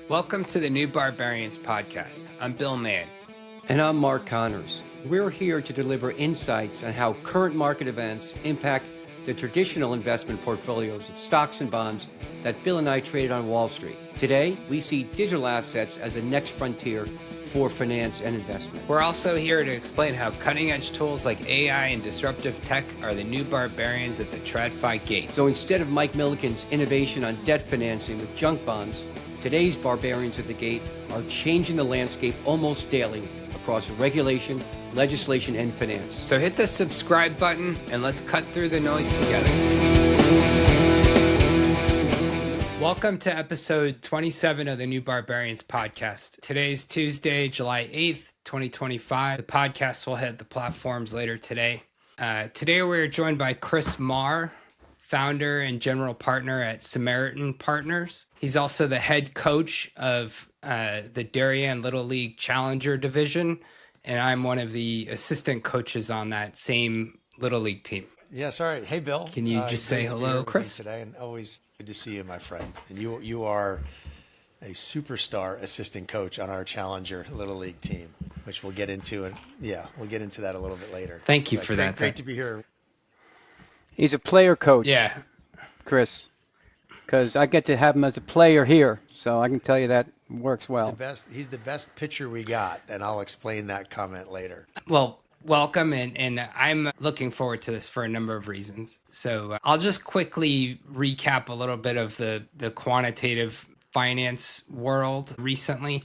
Welcome to the new Barbarians Podcast. I'm Bill Mann. And I'm Mark Connors. We're here to deliver insights on how current market events impact the traditional investment portfolios of stocks and bonds that Bill and I traded on Wall Street. Today, we see digital assets as the next frontier for finance and investment. We're also here to explain how cutting-edge tools like AI and disruptive tech are the new barbarians at the TradFi gate. So instead of Mike Milliken's innovation on debt financing with junk bonds, today's barbarians at the gate are changing the landscape almost daily across regulation, legislation, and finance. So hit the subscribe button and let's cut through the noise together. Welcome to episode 27 of the New Barbarians Podcast. Today's Tuesday, July 8th, 2025. The podcast will hit the platforms later today. Today we're joined by Chris Maher, founder and general partner at Samaritan Partners. He's also the head coach of the Darien Little League Challenger Division, and I'm one of the assistant coaches on that same Little League team. Yes, all right. Hey, Bill. Can you just say hello, Chris? Today, and always good to see you, my friend. And you are a superstar assistant coach on our Challenger Little League team, which we'll get into, and we'll get into that a little bit later. Thank you for that. Great to be here. He's a player coach. Yeah, Chris, because I get to have him as a player here, so I can tell you that works well. He's the best pitcher we got, and I'll explain that comment later. well, welcome, and I'm looking forward to this for a number of reasons. So I'll just quickly recap a little bit of the quantitative finance world recently.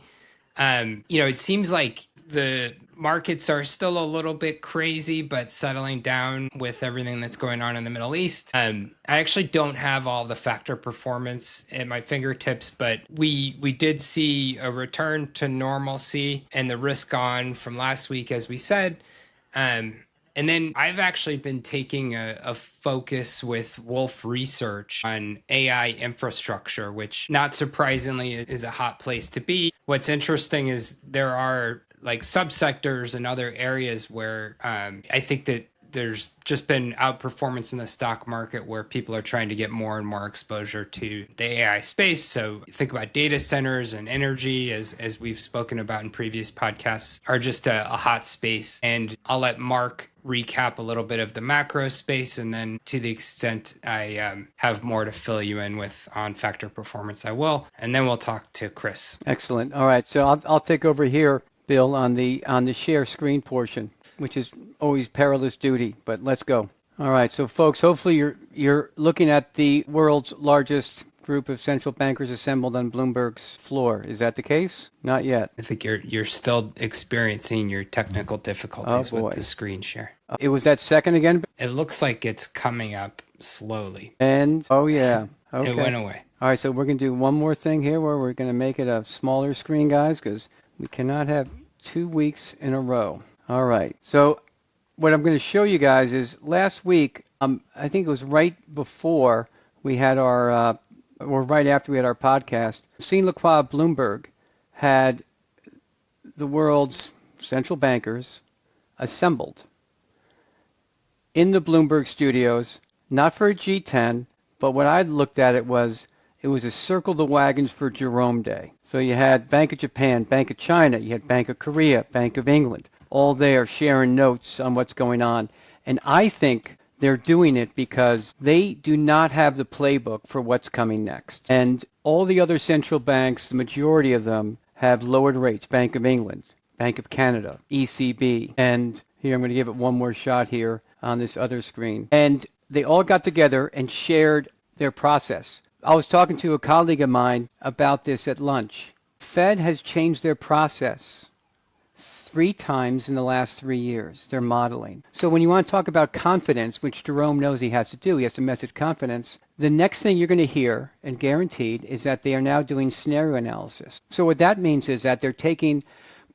It seems like the markets are still a little bit crazy, but settling down with everything that's going on in the Middle East. I actually don't have all the factor performance at my fingertips, but we did see a return to normalcy and the risk on from last week, as we said. And then I've actually been taking a focus with Wolf Research on AI infrastructure, which not surprisingly is a hot place to be. What's interesting is there are like subsectors and other areas where I think that there's just been outperformance in the stock market where people are trying to get more and more exposure to the AI space. So think about data centers and energy, as we've spoken about in previous podcasts, are just a hot space. And I'll let Mark recap a little bit of the macro space, and then to the extent I have more to fill you in with on factor performance, I will. And then we'll talk to Chris. Excellent. All right, so I'll take over here, Bill, on the share screen portion, which is always perilous duty, but let's go. All right, so folks, hopefully you're looking at the world's largest group of central bankers assembled on Bloomberg's floor. Is that the case? Not yet. I think you're still experiencing your technical difficulties with the screen share. It was that second again? It looks like it's coming up slowly. And, oh yeah. Okay. It went away. All right, so we're going to do one more thing here where we're going to make it a smaller screen, guys, because we cannot have 2 weeks in a row. All right. So what I'm going to show you guys is last week, I think it was right before we had our, or right after we had our podcast, Sean Lacroix Bloomberg had the world's central bankers assembled in the Bloomberg studios, not for a G10, but what I looked at it was a circle the wagons for Jerome Day. So you had Bank of Japan, Bank of China, you had Bank of Korea, Bank of England, all there sharing notes on what's going on. And I think they're doing it because they do not have the playbook for what's coming next. And all the other central banks, the majority of them, have lowered rates. Bank of England, Bank of Canada, ECB. And here I'm going to give it one more shot here on this other screen. And they all got together and shared their process. I was talking to a colleague of mine about this at lunch. Fed has changed their process 3 times in the last 3 years, their modeling. So when you want to talk about confidence, which Jerome knows he has to do, he has to message confidence, the next thing you're going to hear, and guaranteed, is that they are now doing scenario analysis. So what that means is that they're taking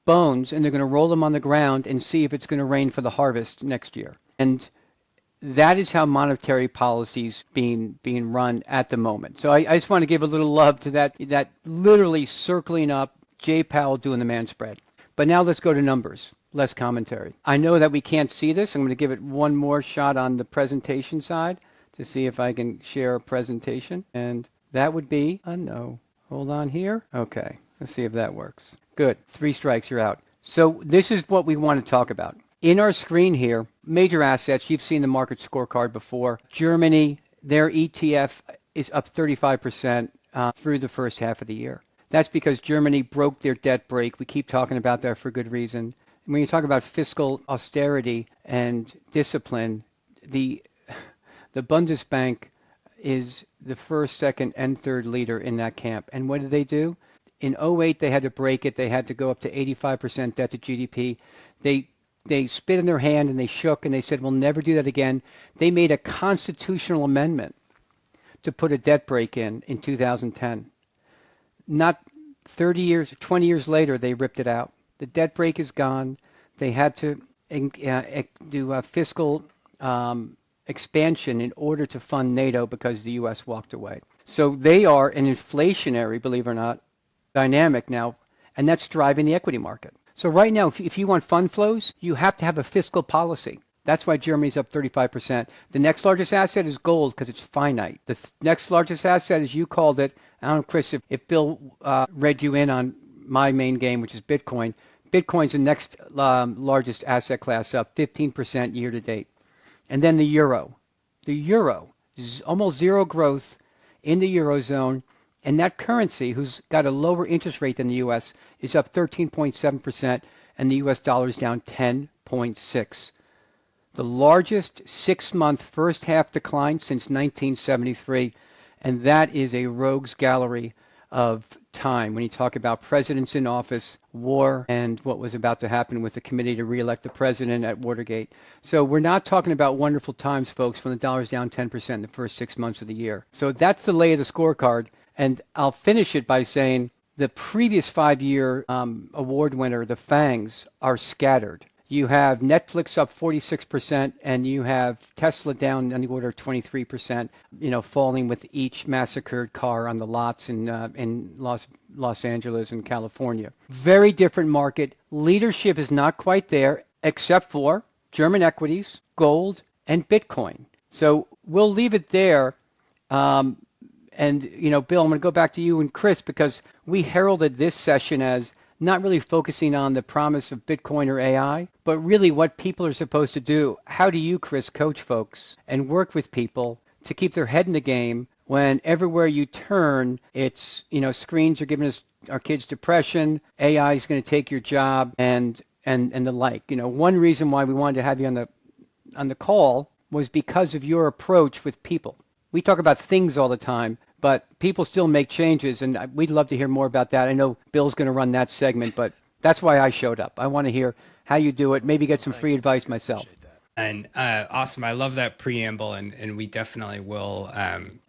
bones and they're going to roll them on the ground and see if it's going to rain for the harvest next year. And that is how monetary policy's being run at the moment. So I just want to give a little love to that literally circling up Jay Powell doing the man spread. But now let's go to numbers, less commentary. I know that we can't see this. I'm going to give it one more shot on the presentation side to see if I can share a presentation. And That would be a no. Hold on here. Okay, let's see if that works. Good. 3 strikes, you're out. So this is what we want to talk about. In our screen here, major assets, you've seen the market scorecard before. Germany, their ETF is up 35% through the first half of the year. That's because Germany broke their debt break. We keep talking about that for good reason. When you talk about fiscal austerity and discipline, the Bundesbank is the first, second, and third leader in that camp. And what did they do? In '08, they had to break it. They had to go up to 85% debt to GDP. They spit in their hand and they shook and they said, we'll never do that again. They made a constitutional amendment to put a debt break in 2010. Not 30 years, 20 years later, they ripped it out. The debt break is gone. They had to do a fiscal expansion in order to fund NATO because the U.S. walked away. So they are an inflationary, believe it or not, dynamic now, and that's driving the equity market. So right now, if you want fund flows, you have to have a fiscal policy. That's why Germany's up 35%. The next largest asset is gold because it's finite. The next largest asset, as you called it, I don't know, Chris, if Bill read you in on my main game, which is Bitcoin. Bitcoin's the next largest asset class, up 15% year to date. And then the euro. The euro is almost zero growth in the Eurozone. And that currency, who's got a lower interest rate than the U.S., is up 13.7%, and the U.S. dollar is down 10.6%. The largest 6-month first half decline since 1973, and that is a rogues gallery of time when you talk about presidents in office, war, and what was about to happen with the committee to re-elect the president at Watergate. So we're not talking about wonderful times, folks, when the dollar's down 10% in the first 6 months of the year. So that's the lay of the scorecard, and I'll finish it by saying the previous 5-year award winner, the FANGs, are scattered. You have Netflix up 46%, and you have Tesla down on the order of 23%, falling with each massacred car on the lots in Los Angeles and California. Very different market. Leadership is not quite there, except for German equities, gold, and Bitcoin. So we'll leave it there. And, Bill, I'm going to go back to you and Chris, because we heralded this session as not really focusing on the promise of Bitcoin or AI, but really what people are supposed to do. How do you, Chris, coach folks and work with people to keep their head in the game when everywhere you turn, it's, screens are giving our kids depression, AI is going to take your job, and the like. One reason why we wanted to have you on the call was because of your approach with people. We talk about things all the time, but people still make changes, and we'd love to hear more about that. I know Bill's going to run that segment, but that's why I showed up. I want to hear how you do it, maybe get some free advice myself. And awesome. I love that preamble, and we definitely will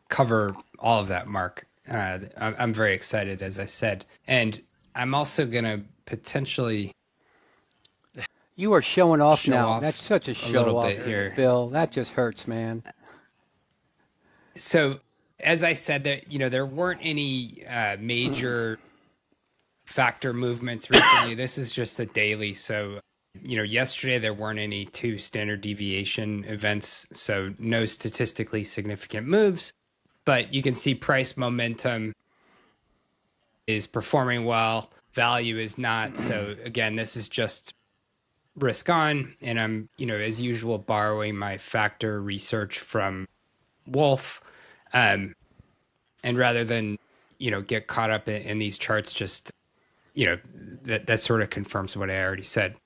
cover all of that, Mark. I'm very excited, as I said. And I'm also going to potentially... You are showing off now. That's such a show off, here, Bill. That just hurts, man. So... as I said, that there weren't any major factor movements recently. This is just a daily. So, yesterday there weren't any 2 standard deviation events, so no statistically significant moves. But you can see price momentum is performing well. Value is not. So again, this is just risk on. And I'm, as usual, borrowing my factor research from Wolf. And rather than, get caught up in these charts, just, that sort of confirms what I already said.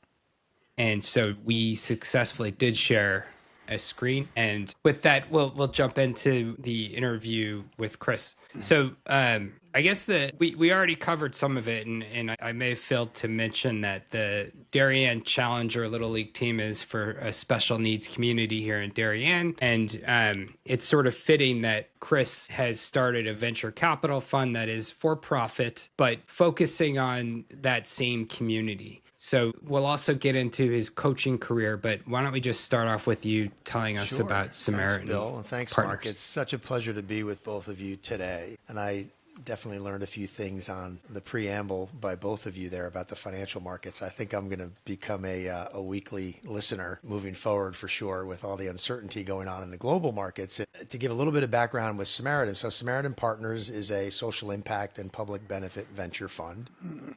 And so we successfully did share a screen. And with that, we'll jump into the interview with Chris. So I guess we already covered some of it, and I may have failed to mention that the Darien Challenger Little League team is for a special needs community here in Darien. And it's sort of fitting that Chris has started a venture capital fund that is for profit, but focusing on that same community. So we'll also get into his coaching career, but why don't we just start off with you telling us about Samaritan Thanks, Bill, and thanks, Partners. Mark. It's such a pleasure to be with both of you today. And I definitely learned a few things on the preamble by both of you there about the financial markets. I think I'm going to become a weekly listener moving forward for sure, with all the uncertainty going on in the global markets. To give a little bit of background with Samaritan. So Samaritan Partners is a social impact and public benefit venture fund.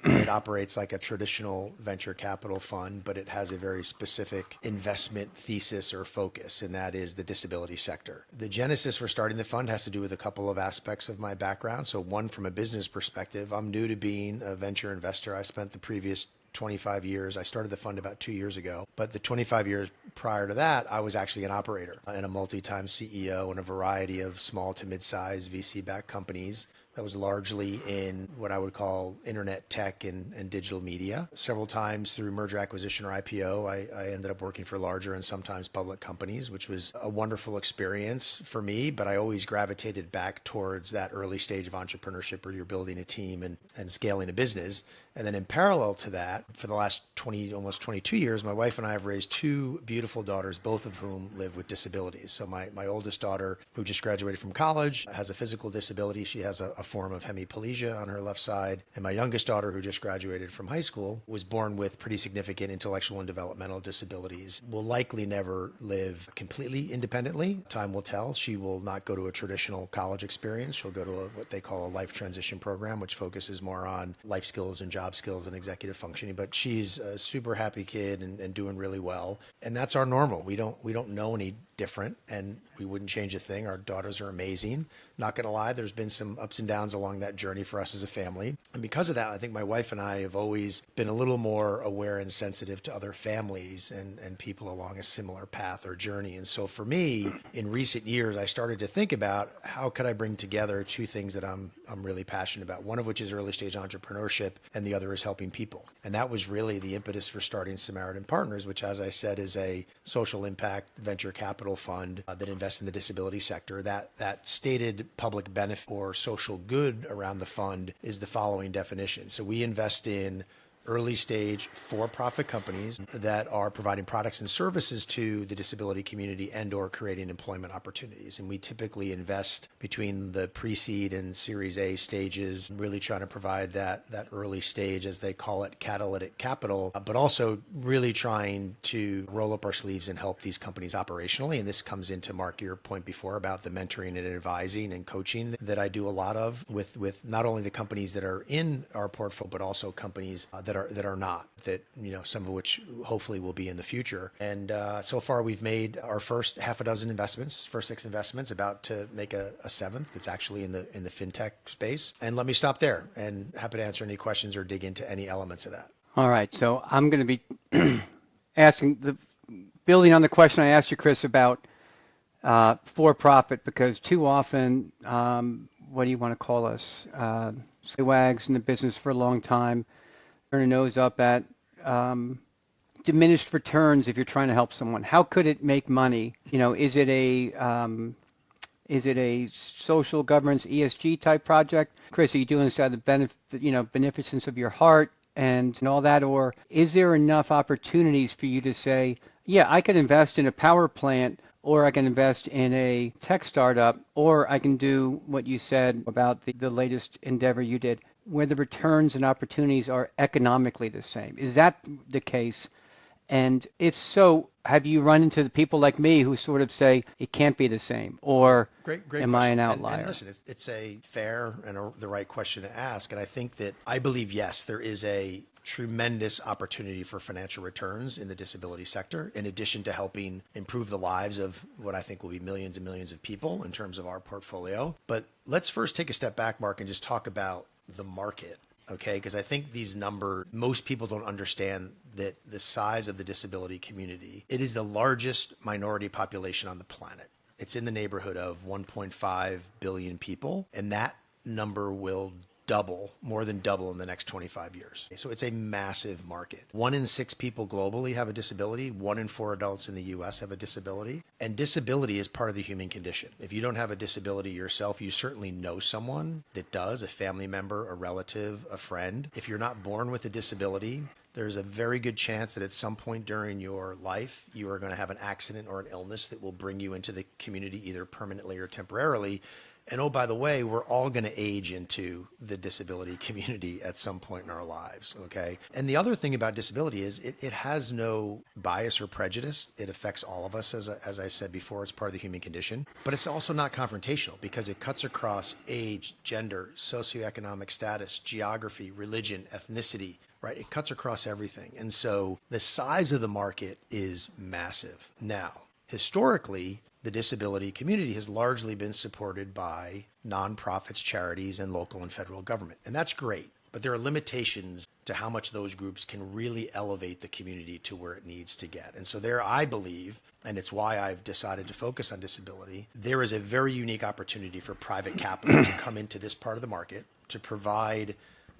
It operates like a traditional venture capital fund, but it has a very specific investment thesis or focus, and that is the disability sector. The genesis for starting the fund has to do with a couple of aspects of my background. So one, from a business perspective, I'm new to being a venture investor. I spent the previous 25 years. I started the fund about 2 years ago, but the 25 years prior to that, I was actually an operator and a multi-time CEO in a variety of small to mid-sized VC-backed companies. That was largely in what I would call internet tech and digital media. Several times through merger, acquisition, or IPO, I ended up working for larger and sometimes public companies, which was a wonderful experience for me. But I always gravitated back towards that early stage of entrepreneurship where you're building a team and scaling a business. And then in parallel to that, for the last almost 22 years, my wife and I have raised two beautiful daughters, both of whom live with disabilities. So my oldest daughter, who just graduated from college, has a physical disability. She has a form of hemiplegia on her left side. And my youngest daughter, who just graduated from high school, was born with pretty significant intellectual and developmental disabilities. Will likely never live completely independently. Time will tell. She will not go to a traditional college experience. She'll go to what they call a life transition program, which focuses more on life skills and job skills and executive functioning. But she's a super happy kid and doing really well. And that's our normal. We don't know any different, and we wouldn't change a thing. Our daughters are amazing. Not going to lie, there's been some ups and downs along that journey for us as a family. And because of that, I think my wife and I have always been a little more aware and sensitive to other families and people along a similar path or journey. And so for me, in recent years, I started to think about how could I bring together two things that I'm really passionate about, one of which is early stage entrepreneurship, and the other is helping people. And that was really the impetus for starting Samaritan Partners, which, as I said, is a social impact venture capital fund that invests in the disability sector. That stated public benefit or social good around the fund is the following definition. So we invest in early stage for-profit companies that are providing products and services to the disability community and or creating employment opportunities. And we typically invest between the pre-seed and Series A stages, really trying to provide that early stage, as they call it, catalytic capital, but also really trying to roll up our sleeves and help these companies operationally. And this comes into, Mark, your point before about the mentoring and advising and coaching that I do a lot of with not only the companies that are in our portfolio, but also companies that are not, that, some of which hopefully will be in the future. And so far we've made our first half a dozen investments, first 6 investments, about to make a seventh. It's actually in the fintech space. And let me stop there, and happy to answer any questions or dig into any elements of that. All right, so I'm going to be building on the question I asked you, Chris, about for-profit, because too often, what do you want to call us? Wags in the business for a long time, turn a nose up at diminished returns if you're trying to help someone. How could it make money? Is it a social governance ESG type project? Chris, are you doing this out of the beneficence of your heart and all that, or is there enough opportunities for you to say, yeah, I could invest in a power plant, or I can invest in a tech startup, or I can do what you said about the latest endeavor you did, where the returns and opportunities are economically the same? Is that the case? And if so, have you run into the people like me who sort of say it can't be the same, or great am question. I an outlier? And listen, it's a fair and the right question to ask. And I think that I believe, yes, there is a tremendous opportunity for financial returns in the disability sector, in addition to helping improve the lives of what I think will be millions and millions of people in terms of our portfolio. But let's first take a step back, Mark, and just talk about the market. Okay, because I think these numbers, most people don't understand that the size of the disability community, it is the largest minority population on the planet. It's in the neighborhood of 1.5 billion people, and that number will more than double in the next 25 years. So it's a massive market. 1 in 6 people globally have a disability. 1 in 4 adults in the US have a disability. And disability is part of the human condition. If you don't have a disability yourself, you certainly know someone that does, a family member, a relative, a friend. If you're not born with a disability, there's a very good chance that at some point during your life, you are going to have an accident or an illness that will bring you into the community either permanently or temporarily. And oh, by the way, we're all going to age into the disability community at some point in our lives, okay? And the other thing about disability is it has no bias or prejudice. It affects all of us, as I said before, it's part of the human condition. But it's also not confrontational because it cuts across age, gender, socioeconomic status, geography, religion, ethnicity, right? It cuts across everything. And so the size of the market is massive. Now, historically, the disability community has largely been supported by nonprofits, charities, and local and federal government. And that's great, but there are limitations to how much those groups can really elevate the community to where it needs to get. And so there, I believe, and it's why I've decided to focus on disability, there is a very unique opportunity for private capital to come into this part of the market to provide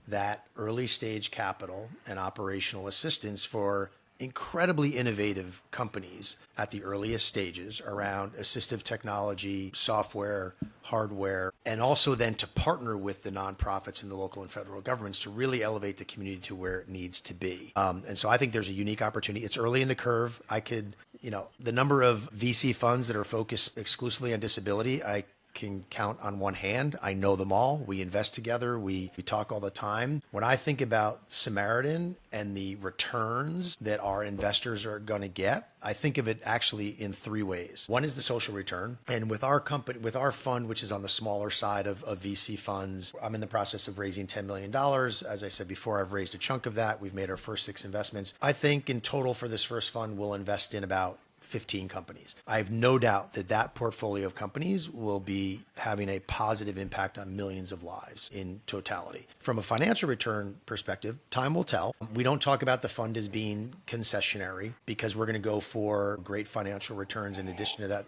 that early stage capital and operational assistance for incredibly innovative companies at the earliest stages around assistive technology, software, hardware, and also then to partner with the nonprofits and the local and federal governments to really elevate the community to where it needs to be. And so I think there's a unique opportunity. It's early in the curve. The number of VC funds that are focused exclusively on disability, I can count on one hand. I know them all. We invest together. We talk all the time. When I think about Samaritan and the returns that our investors are going to get, I think of it actually in three ways. One is the social return. And with our company, with our fund, which is on the smaller side of VC funds, I'm in the process of raising $10 million. As I said before, I've raised a chunk of that. We've made our first 6 investments. I think in total for this first fund, we'll invest in about 15 companies. I have no doubt that that portfolio of companies will be having a positive impact on millions of lives in totality. From a financial return perspective, time will tell. We don't talk about the fund as being concessionary because we're going to go for great financial returns in addition to that.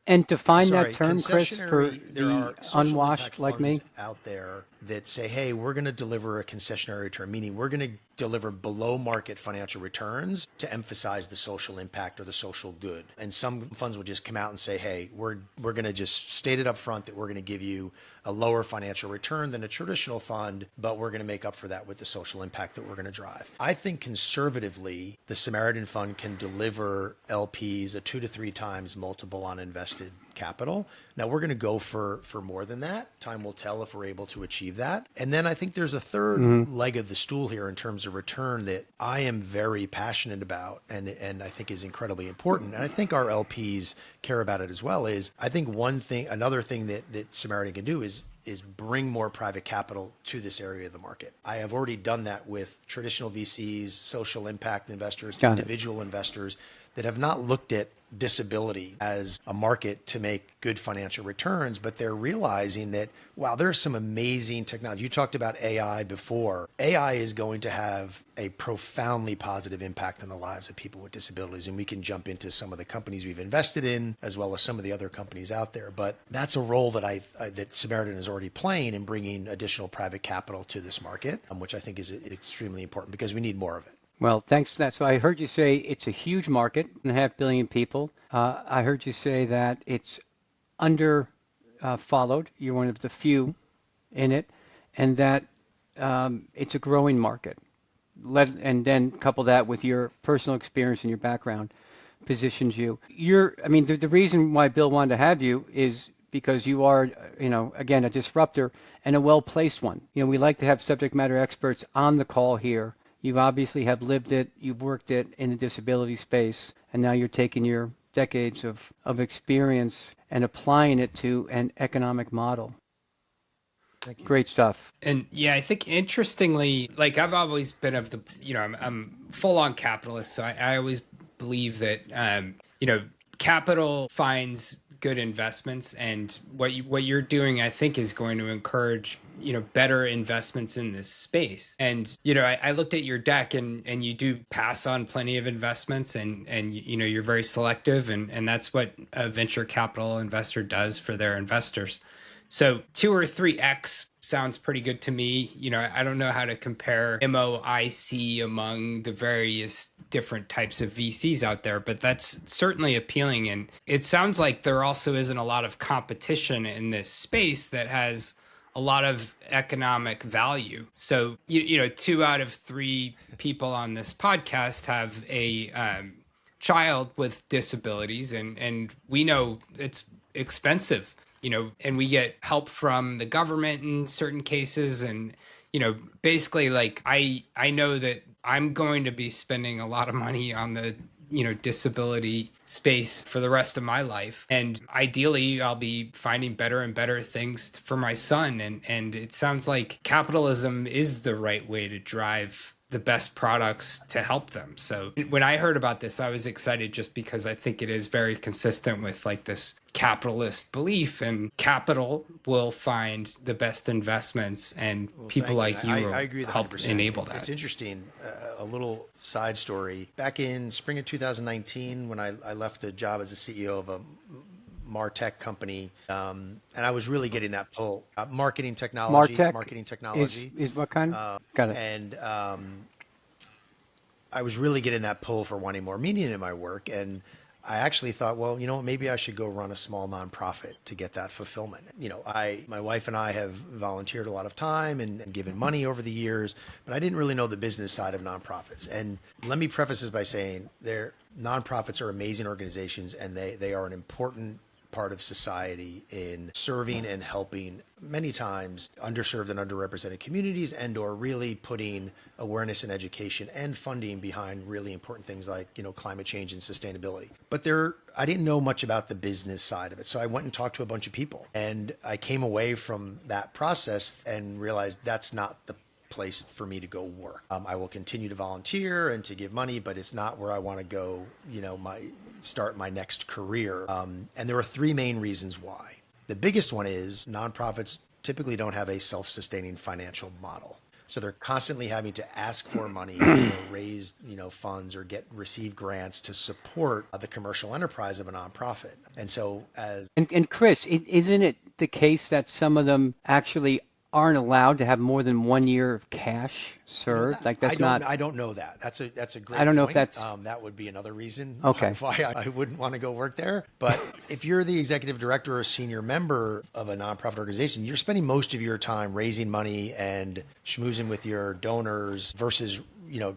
And define that term, Chris, for there are the social unwashed impact like me. funds out there that say, hey, we're going to deliver a concessionary return, meaning we're going to deliver below market financial returns to emphasize the social impact or the social good. And some funds will just come out and say, hey, we're going to just state it up front that we're going to give you a lower financial return than a traditional fund, but we're going to make up for that with the social impact that we're going to drive. I think conservatively, the Samaritan Fund can deliver LPs a 2 to 3 times multiple on invested capital. Now we're going to go for more than that. Time will tell if we're able to achieve that. And then I think there's a third leg of the stool here in terms of return that I am very passionate about and I think is incredibly important. And I think our LPs care about it as well is I think another thing that Samaritan can do is bring more private capital to this area of the market. I have already done that with traditional VCs, social impact investors, individual investors that have not looked at disability as a market to make good financial returns, but they're realizing that, wow, there's some amazing technology. You talked about AI before. AI is going to have a profoundly positive impact on the lives of people with disabilities. And we can jump into some of the companies we've invested in, as well as some of the other companies out there. But that's a role that that Samaritan is already playing in bringing additional private capital to this market, which I think is extremely important because we need more of it. Well, thanks for that. So I heard you say it's a huge market, 1.5 billion people. I heard you say that it's under followed. You're one of the few in it, and that it's a growing market. And then couple that with your personal experience and your background positions you. The reason why Bill wanted to have you is because you are, again, a disruptor and a well-placed one. We like to have subject matter experts on the call here. You obviously have lived it, you've worked it in the disability space, and now you're taking your decades of experience and applying it to an economic model. Thank you. Great stuff. And yeah, I think interestingly, like I've always been of the, I'm full on capitalist. So I always believe that, capital finds good investments, and what you're doing, I think, is going to encourage better investments in this space. And I looked at your deck, and you do pass on plenty of investments, and you're very selective, and that's what a venture capital investor does for their investors. So 2 or 3x sounds pretty good to me. I don't know how to compare MOIC among the various different types of VCs out there, but that's certainly appealing. And it sounds like there also isn't a lot of competition in this space that has a lot of economic value. So, 2 out of 3 people on this podcast have a child with disabilities, and we know it's expensive and we get help from the government in certain cases. And, basically like I know that I'm going to be spending a lot of money on the disability space for the rest of my life. And ideally, I'll be finding better and better things for my son. And it sounds like capitalism is the right way to drive the best products to help them. So when I heard about this, I was excited just because I think it is very consistent with like this capitalist belief, and capital will find the best investments, and people like you will I agree with help 100%. enable that. It's interesting. A little side story. Back in spring of 2019, when I left a job as a CEO of a MarTech company, and I was really getting that pull. Marketing technology. MarTech Marketing technology. is what kind? Got it. And I was really getting that pull for wanting more meaning in my work. And I actually thought, well, maybe I should go run a small nonprofit to get that fulfillment. My wife and I have volunteered a lot of time and given money over the years, but I didn't really know the business side of nonprofits. And let me preface this by saying nonprofits are amazing organizations, and they are an important part of society in serving and helping many times underserved and underrepresented communities, and or really putting awareness and education and funding behind really important things like climate change and sustainability. But I didn't know much about the business side of it, so I went and talked to a bunch of people, and I came away from that process and realized that's not the place for me to go work. I will continue to volunteer and to give money, but it's not where I want to go, start my next career. And there are three main reasons why. The biggest one is nonprofits typically don't have a self-sustaining financial model. So they're constantly having to ask for money or raise, funds or receive grants to support the commercial enterprise of a nonprofit. And so And Chris, isn't it the case that some of them actually aren't allowed to have more than 1 year of cash served? I don't know that. That's a great I don't know point. if that's that would be another reason okay. why I wouldn't want to go work there. But if you're the executive director or a senior member of a nonprofit organization, you're spending most of your time raising money and schmoozing with your donors versus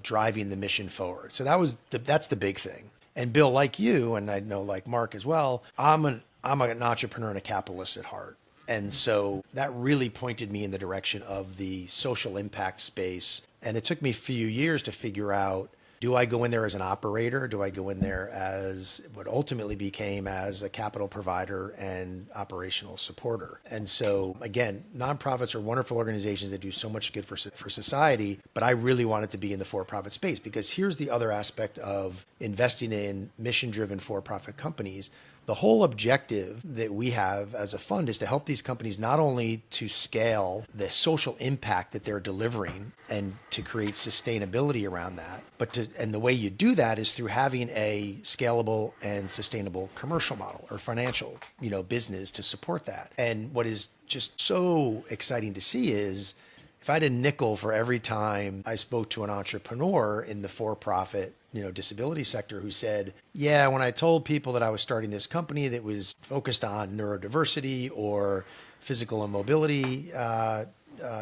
driving the mission forward. So that's the big thing. And Bill, like you, and I know like Mark as well, I'm an entrepreneur and a capitalist at heart. And so that really pointed me in the direction of the social impact space. And it took me a few years to figure out, do I go in there as an operator? Do I go in there as what ultimately became as a capital provider and operational supporter? And so again, nonprofits are wonderful organizations that do so much good for society, but I really wanted to be in the for-profit space, because here's the other aspect of investing in mission-driven for-profit companies. The whole objective that we have as a fund is to help these companies not only to scale the social impact that they're delivering and to create sustainability around that, and the way you do that is through having a scalable and sustainable commercial model or financial, business to support that. And what is just so exciting to see is, if I had a nickel for every time I spoke to an entrepreneur in the for-profit disability sector who said, yeah, when I told people that I was starting this company that was focused on neurodiversity or physical and mobility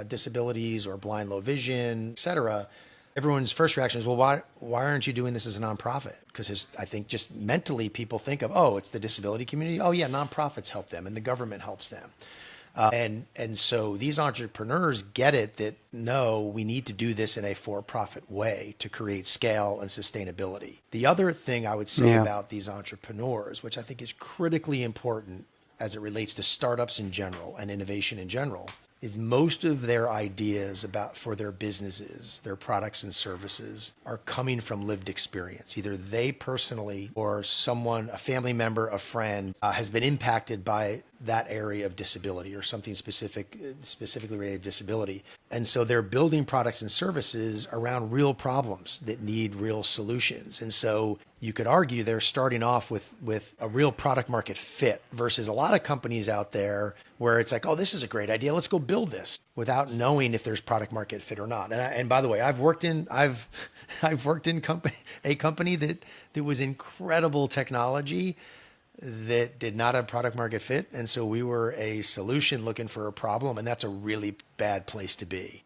disabilities or blind, low vision, et cetera, everyone's first reaction is, well, why aren't you doing this as a nonprofit? Because I think just mentally people think of, oh, it's the disability community. Oh yeah, nonprofits help them and the government helps them. And so these entrepreneurs get it that, no, we need to do this in a for-profit way to create scale and sustainability. The other thing I would say about these entrepreneurs, which I think is critically important as it relates to startups in general and innovation in general, is most of their ideas for their businesses, their products and services, are coming from lived experience. Either they personally or someone, a family member, a friend, has been impacted by that area of disability or something specifically related to disability. And so they're building products and services around real problems that need real solutions. And so you could argue they're starting off with a real product market fit versus a lot of companies out there where it's like, oh, this is a great idea, let's go build this, without knowing if there's product market fit or not. And by the way, I've worked in a company that was incredible technology that did not have product market fit. And so we were a solution looking for a problem, and that's a really bad place to be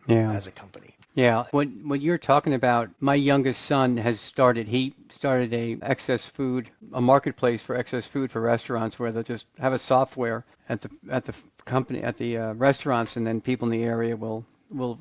as a company. Yeah, what you're talking about, my youngest son he started a marketplace for excess food for restaurants where they'll just have a software at the company, at the restaurants, and then people in the area will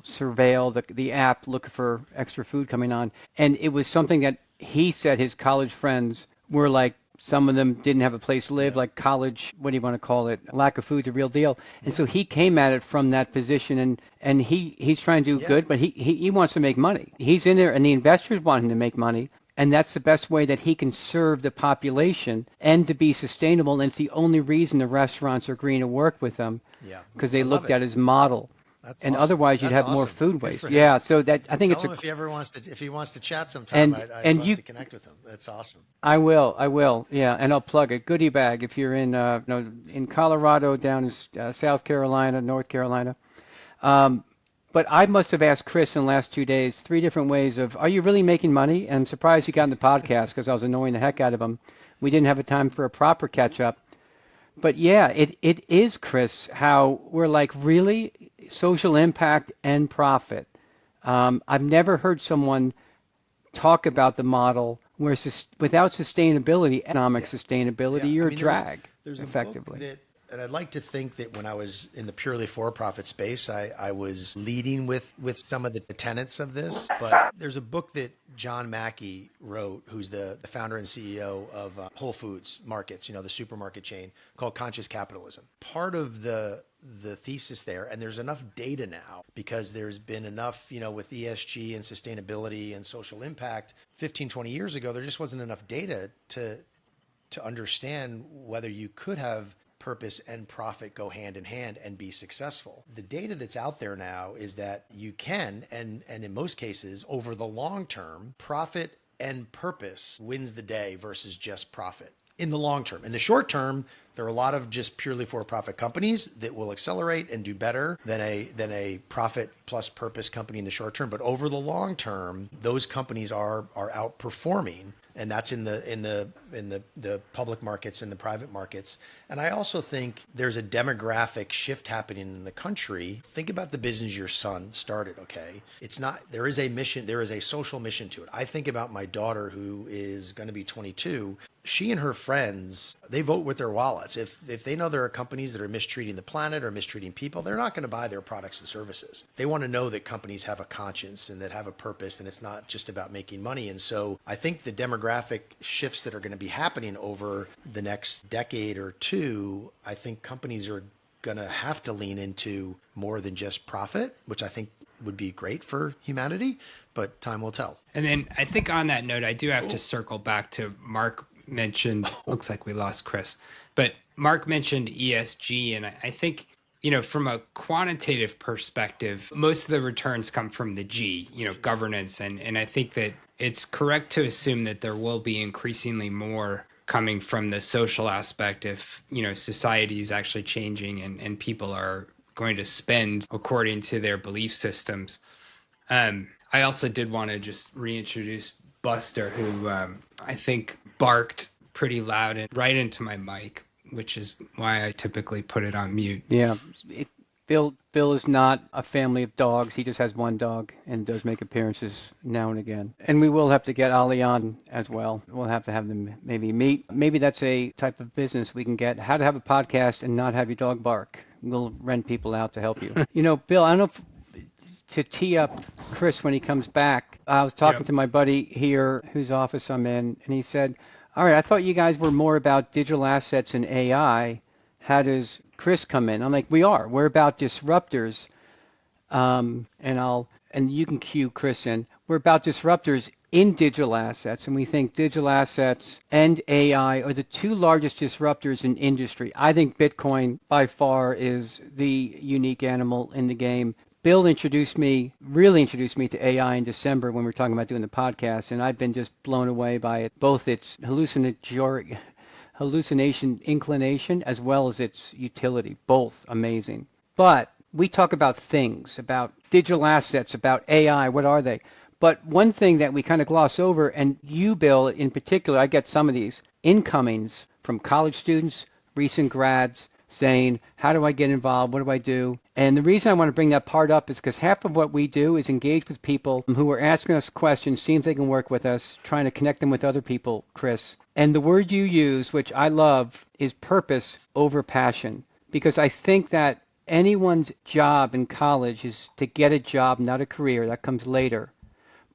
surveil the app, look for extra food coming on. And it was something that he said his college friends were like, some of them didn't have a place to live, like college, what do you want to call it? Lack of food's a real deal. And so he came at it from that position, and he's trying to do good, but he wants to make money. He's in there, and the investors want him to make money. And that's the best way that he can serve the population and to be sustainable. And it's the only reason the restaurants are agreeing to work with him, because they looked at his model. That's and awesome. otherwise you'd That's have more awesome. food Good waste. for him. Yeah, so that I think Tell it's him if he wants to chat sometime. I'd love to connect with him. That's awesome. I will. Yeah, and I'll plug it. Goodie bag if you're in Colorado, down in South Carolina, North Carolina. But I must have asked Chris in the last 2 days 3 different ways of, are you really making money? And I'm surprised he got in the podcast because I was annoying the heck out of him. We didn't have a time for a proper catch up. But yeah, it is, Chris, how we're like, really? Social impact and profit. I've never heard someone talk about the model where without sustainability, economic sustainability, you're a drag, there's effectively. A book and I'd like to think that when I was in the purely for-profit space, I was leading with some of the tenets of this. But there's a book that John Mackey wrote, who's the founder and CEO of Whole Foods Markets, the supermarket chain, called Conscious Capitalism. Part of the thesis there, and there's enough data now because there's been enough, with ESG and sustainability and social impact 15, 20 years ago, there just wasn't enough data to understand whether you could have purpose and profit go hand in hand and be successful. The data that's out there now is that you can, and in most cases, over the long term, profit and purpose wins the day versus just profit. In the long term. In the short term, there are a lot of just purely for-profit companies that will accelerate and do better than a profit plus purpose company in the short term. But over the long term, those companies are outperforming, and that's in the public markets and the private markets. And I also think there's a demographic shift happening in the country. Think about the business your son started, okay? There is a mission, there is a social mission to it. I think about my daughter who is going to be 22. She and her friends, they vote with their wallets. If they know there are companies that are mistreating the planet or mistreating people, they're not going to buy their products and services. They want to know that companies have a conscience and that have a purpose, and it's not just about making money. And so I think the demographic shifts that are going to be happening over the next decade or two, I think companies are going to have to lean into more than just profit, which I think would be great for humanity, but time will tell. And then I think on that note, I do have to circle back to Mark mentioned, looks like we lost Chris, but Mark mentioned ESG. And I think, from a quantitative perspective, most of the returns come from the G, governance. And I think that it's correct to assume that there will be increasingly more coming from the social aspect if, society is actually changing and people are going to spend according to their belief systems. I also did want to just reintroduce Buster, who I think barked pretty loud and right into my mic, which is why I typically put it on mute. Yeah, Bill is not a family of dogs. He just has one dog and does make appearances now and again. And we will have to get Ali on as well. We'll have to have them maybe meet. Maybe that's a type of business we can get, how to have a podcast and not have your dog bark. We'll rent people out to help you. Bill, I don't know if to tee up Chris when he comes back, I was talking to my buddy here whose office I'm in, and he said, all right, I thought you guys were more about digital assets and AI. How does Chris come in? I'm like, we're about disruptors. And you can cue Chris in. We're about disruptors in digital assets, and we think digital assets and AI are the 2 largest disruptors in industry. I think Bitcoin by far is the unique animal in the game. Bill really introduced me to AI in December when we were talking about doing the podcast, and I've been just blown away by it, both its hallucination inclination as well as its utility, both amazing. But we talk about things, about digital assets, about AI, what are they? But one thing that we kind of gloss over, and you, Bill, in particular, I get some of these incomings from college students, recent grads, saying, how do I get involved? What do I do? And the reason I want to bring that part up is because half of what we do is engage with people who are asking us questions, seems they can work with us, trying to connect them with other people, Chris. And the word you use, which I love, is purpose over passion. Because I think that anyone's job in college is to get a job, not a career. That comes later.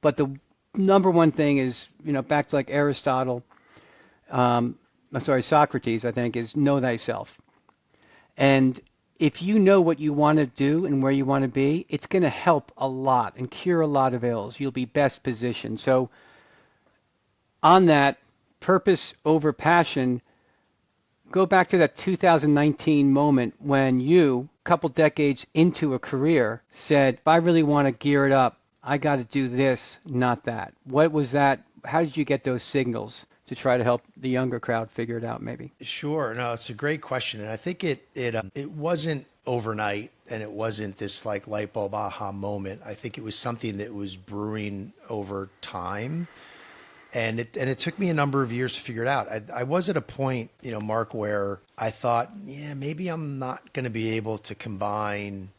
But the number one thing is, back to like Aristotle, Socrates, I think, is know thyself. And if you know what you want to do and where you want to be, it's going to help a lot and cure a lot of ills. You'll be best positioned. So on that, purpose over passion, go back to that 2019 moment when you, a couple decades into a career, said, if I really want to gear it up, I got to do this, not that. What was that? How did you get those signals to try to help the younger crowd figure it out, maybe? Sure. No, it's a great question. And I think it wasn't overnight, and it wasn't this like light bulb aha moment. I think it was something that was brewing over time. And it took me a number of years to figure it out. I was at a point, Mark, where I thought, maybe I'm not going to be able to combine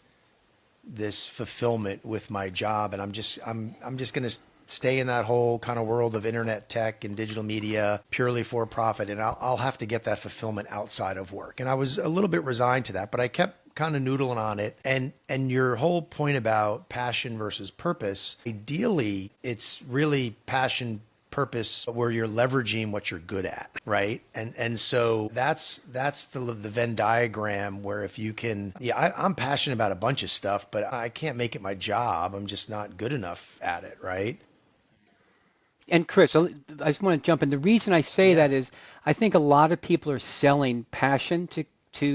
this fulfillment with my job, and I'm just going to stay in that whole kind of world of internet tech and digital media purely for profit, and I'll have to get that fulfillment outside of work. And I was a little bit resigned to that, but I kept kind of noodling on it. And your whole point about passion versus purpose, ideally, it's really passion purpose where you're leveraging what you're good at, right? And so that's the Venn diagram where if you can, I'm passionate about a bunch of stuff, but I can't make it my job. I'm just not good enough at it, right? And Chris, I just want to jump in. The reason I say that is I think a lot of people are selling passion to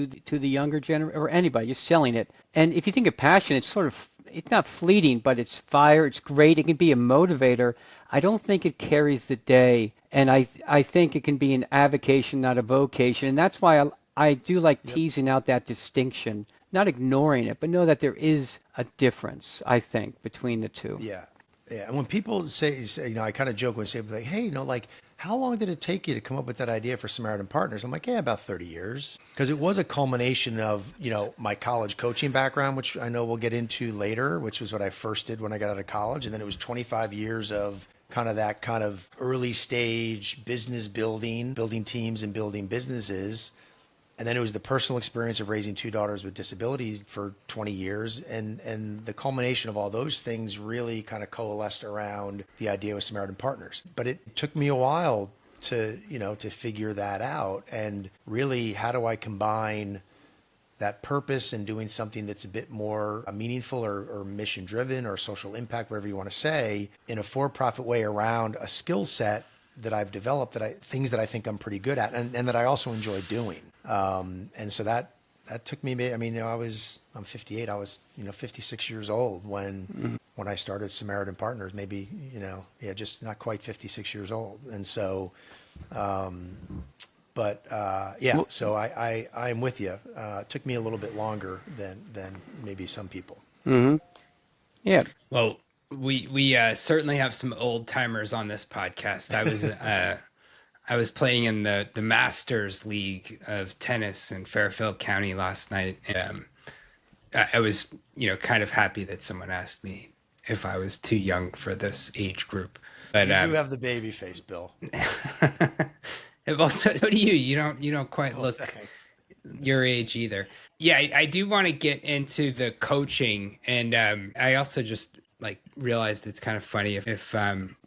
the younger generation, or anybody, you're selling it. And if you think of passion, it's not fleeting, but it's fire. It's great. It can be a motivator. I don't think it carries the day. And I think it can be an avocation, not a vocation. And that's why I do like teasing out that distinction, not ignoring it, but know that there is a difference, I think, between the two. Yeah. Yeah. And when people say, I kind of joke when they say, like, hey, how long did it take you to come up with that idea for Samaritan Partners? I'm like, about 30 years. Because it was a culmination of, my college coaching background, which I know we'll get into later, which was what I first did when I got out of college. And then it was 25 years of kind of early stage business building teams and building businesses. And then it was the personal experience of raising two daughters with disabilities for 20 years. And the culmination of all those things really kind of coalesced around the idea of Samaritan Partners. But it took me a while to figure that out. And really, how do I combine that purpose and doing something that's a bit more meaningful or mission driven or social impact, whatever you want to say, in a for-profit way around a skill set that I've developed, things that I think I'm pretty good at and that I also enjoy doing. And so that took me, I'm 58, I was, 56 years old when I started Samaritan Partners, maybe, just not quite 56 years old. And so, so I'm with you. It took me a little bit longer than maybe some people. Mm-hmm. Yeah. Well, we certainly have some old timers on this podcast. I was playing in the Masters League of tennis in Fairfield County last night. And, I was, kind of happy that someone asked me if I was too young for this age group. But you do have the baby face, Bill. Well, so do you. You don't quite look your age either. Yeah, I do want to get into the coaching, and I also just realized it's kind of funny if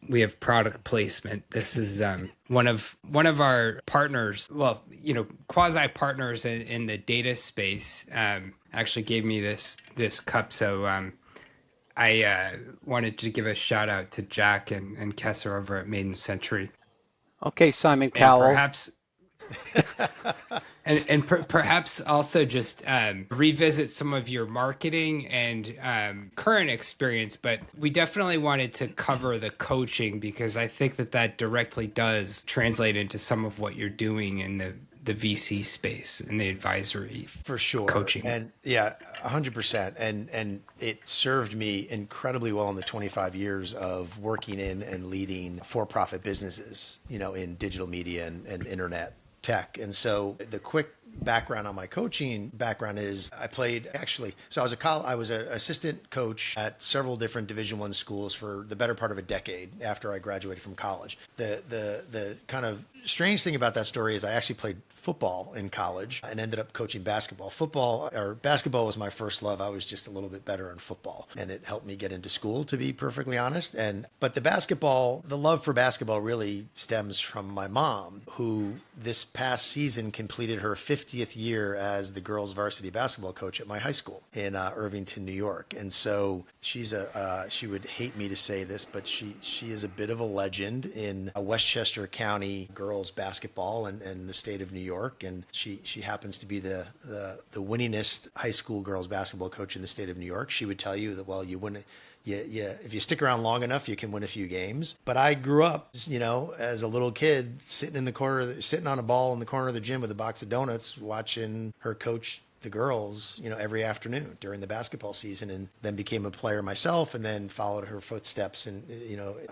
we have product placement. This is one of our partners, quasi partners in the data space, actually gave me this cup. So I wanted to give a shout out to Jack and Kessler over at Maiden Century. Okay, Simon Cowell. And perhaps and perhaps also just revisit some of your marketing and current experience, but we definitely wanted to cover the coaching because I think that directly does translate into some of what you're doing in the VC space and the advisory for sure coaching. And 100%. And it served me incredibly well in the 25 years of working in and leading for-profit businesses, in digital media and internet tech. And so the quick background on my coaching background is I played actually. So I was an assistant coach at several different Division I schools for the better part of a decade after I graduated from college. The kind of strange thing about that story is I actually played football in college and ended up coaching basketball. Basketball was my first love. I was just a little bit better in football, and it helped me get into school, to be perfectly honest. But the love for basketball really stems from my mom, who this past season completed her 50th year as the girls varsity basketball coach at my high school in Irvington, New York. And so she would hate me to say this, but she is a bit of a legend in Westchester County girls basketball and the state of New York. And she happens to be the winningest high school girls basketball coach in the state of New York. She would tell you that, well, you win. Yeah, if you stick around long enough, you can win a few games. But I grew up, as a little kid, sitting on a ball in the corner of the gym with a box of donuts, watching her coach the girls, every afternoon during the basketball season, and then became a player myself, and then followed her footsteps and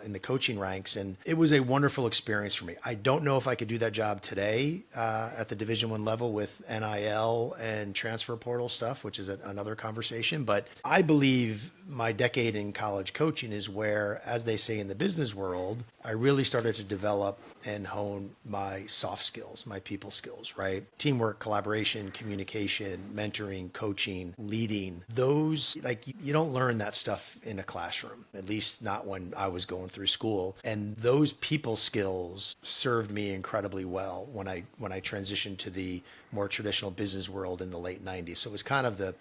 in the coaching ranks. And it was a wonderful experience for me. I don't know if I could do that job today at the Division I level with NIL and transfer portal stuff, which is another conversation. But I believe my decade in college coaching is where, as they say in the business world, I really started to develop and hone my soft skills, my people skills, right? Teamwork, collaboration, communication, mentoring, coaching, leading. Those, you don't learn that stuff in a classroom, at least not when I was going through school. And those people skills served me incredibly well when I transitioned to the more traditional business world in the late 90s. So it was kind of the